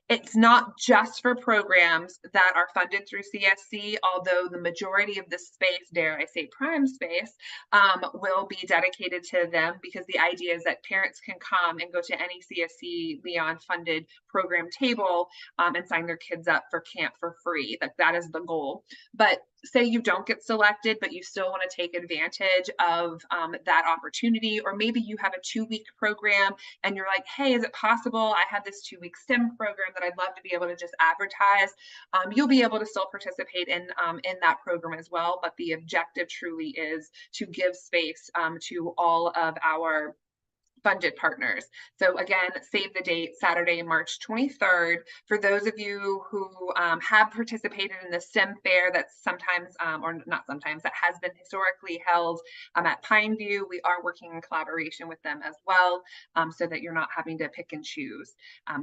It's not just for programs that are funded through CSC, although the majority of the space, dare I say prime space, will be dedicated to them, because the idea is that parents can come and go to any CSC Leon funded program table and sign their kids up for camp for free. That is the goal. But say you don't get selected, but you still want to take advantage of that opportunity, or maybe you have a 2-week program and you're like, hey, is it possible I have this 2-week STEM program that I'd love to be able to just advertise? You'll be able to still participate in that program as well, but the objective truly is to give space to all of our funded partners. So again, save the date, Saturday, March 23rd. For those of you who have participated in the STEM fair that's sometimes, or not sometimes, that has been historically held at Pineview, we are working in collaboration with them as well, so that you're not having to pick and choose.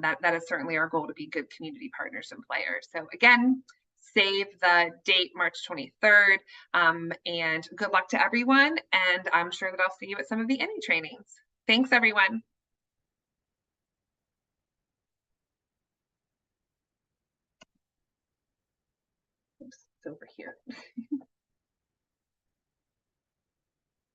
That is certainly our goal, to be good community partners and players. So again, save the date, March 23rd, and good luck to everyone. And I'm sure that I'll see you at some of the any trainings. Thanks, everyone. Oops, it's over here.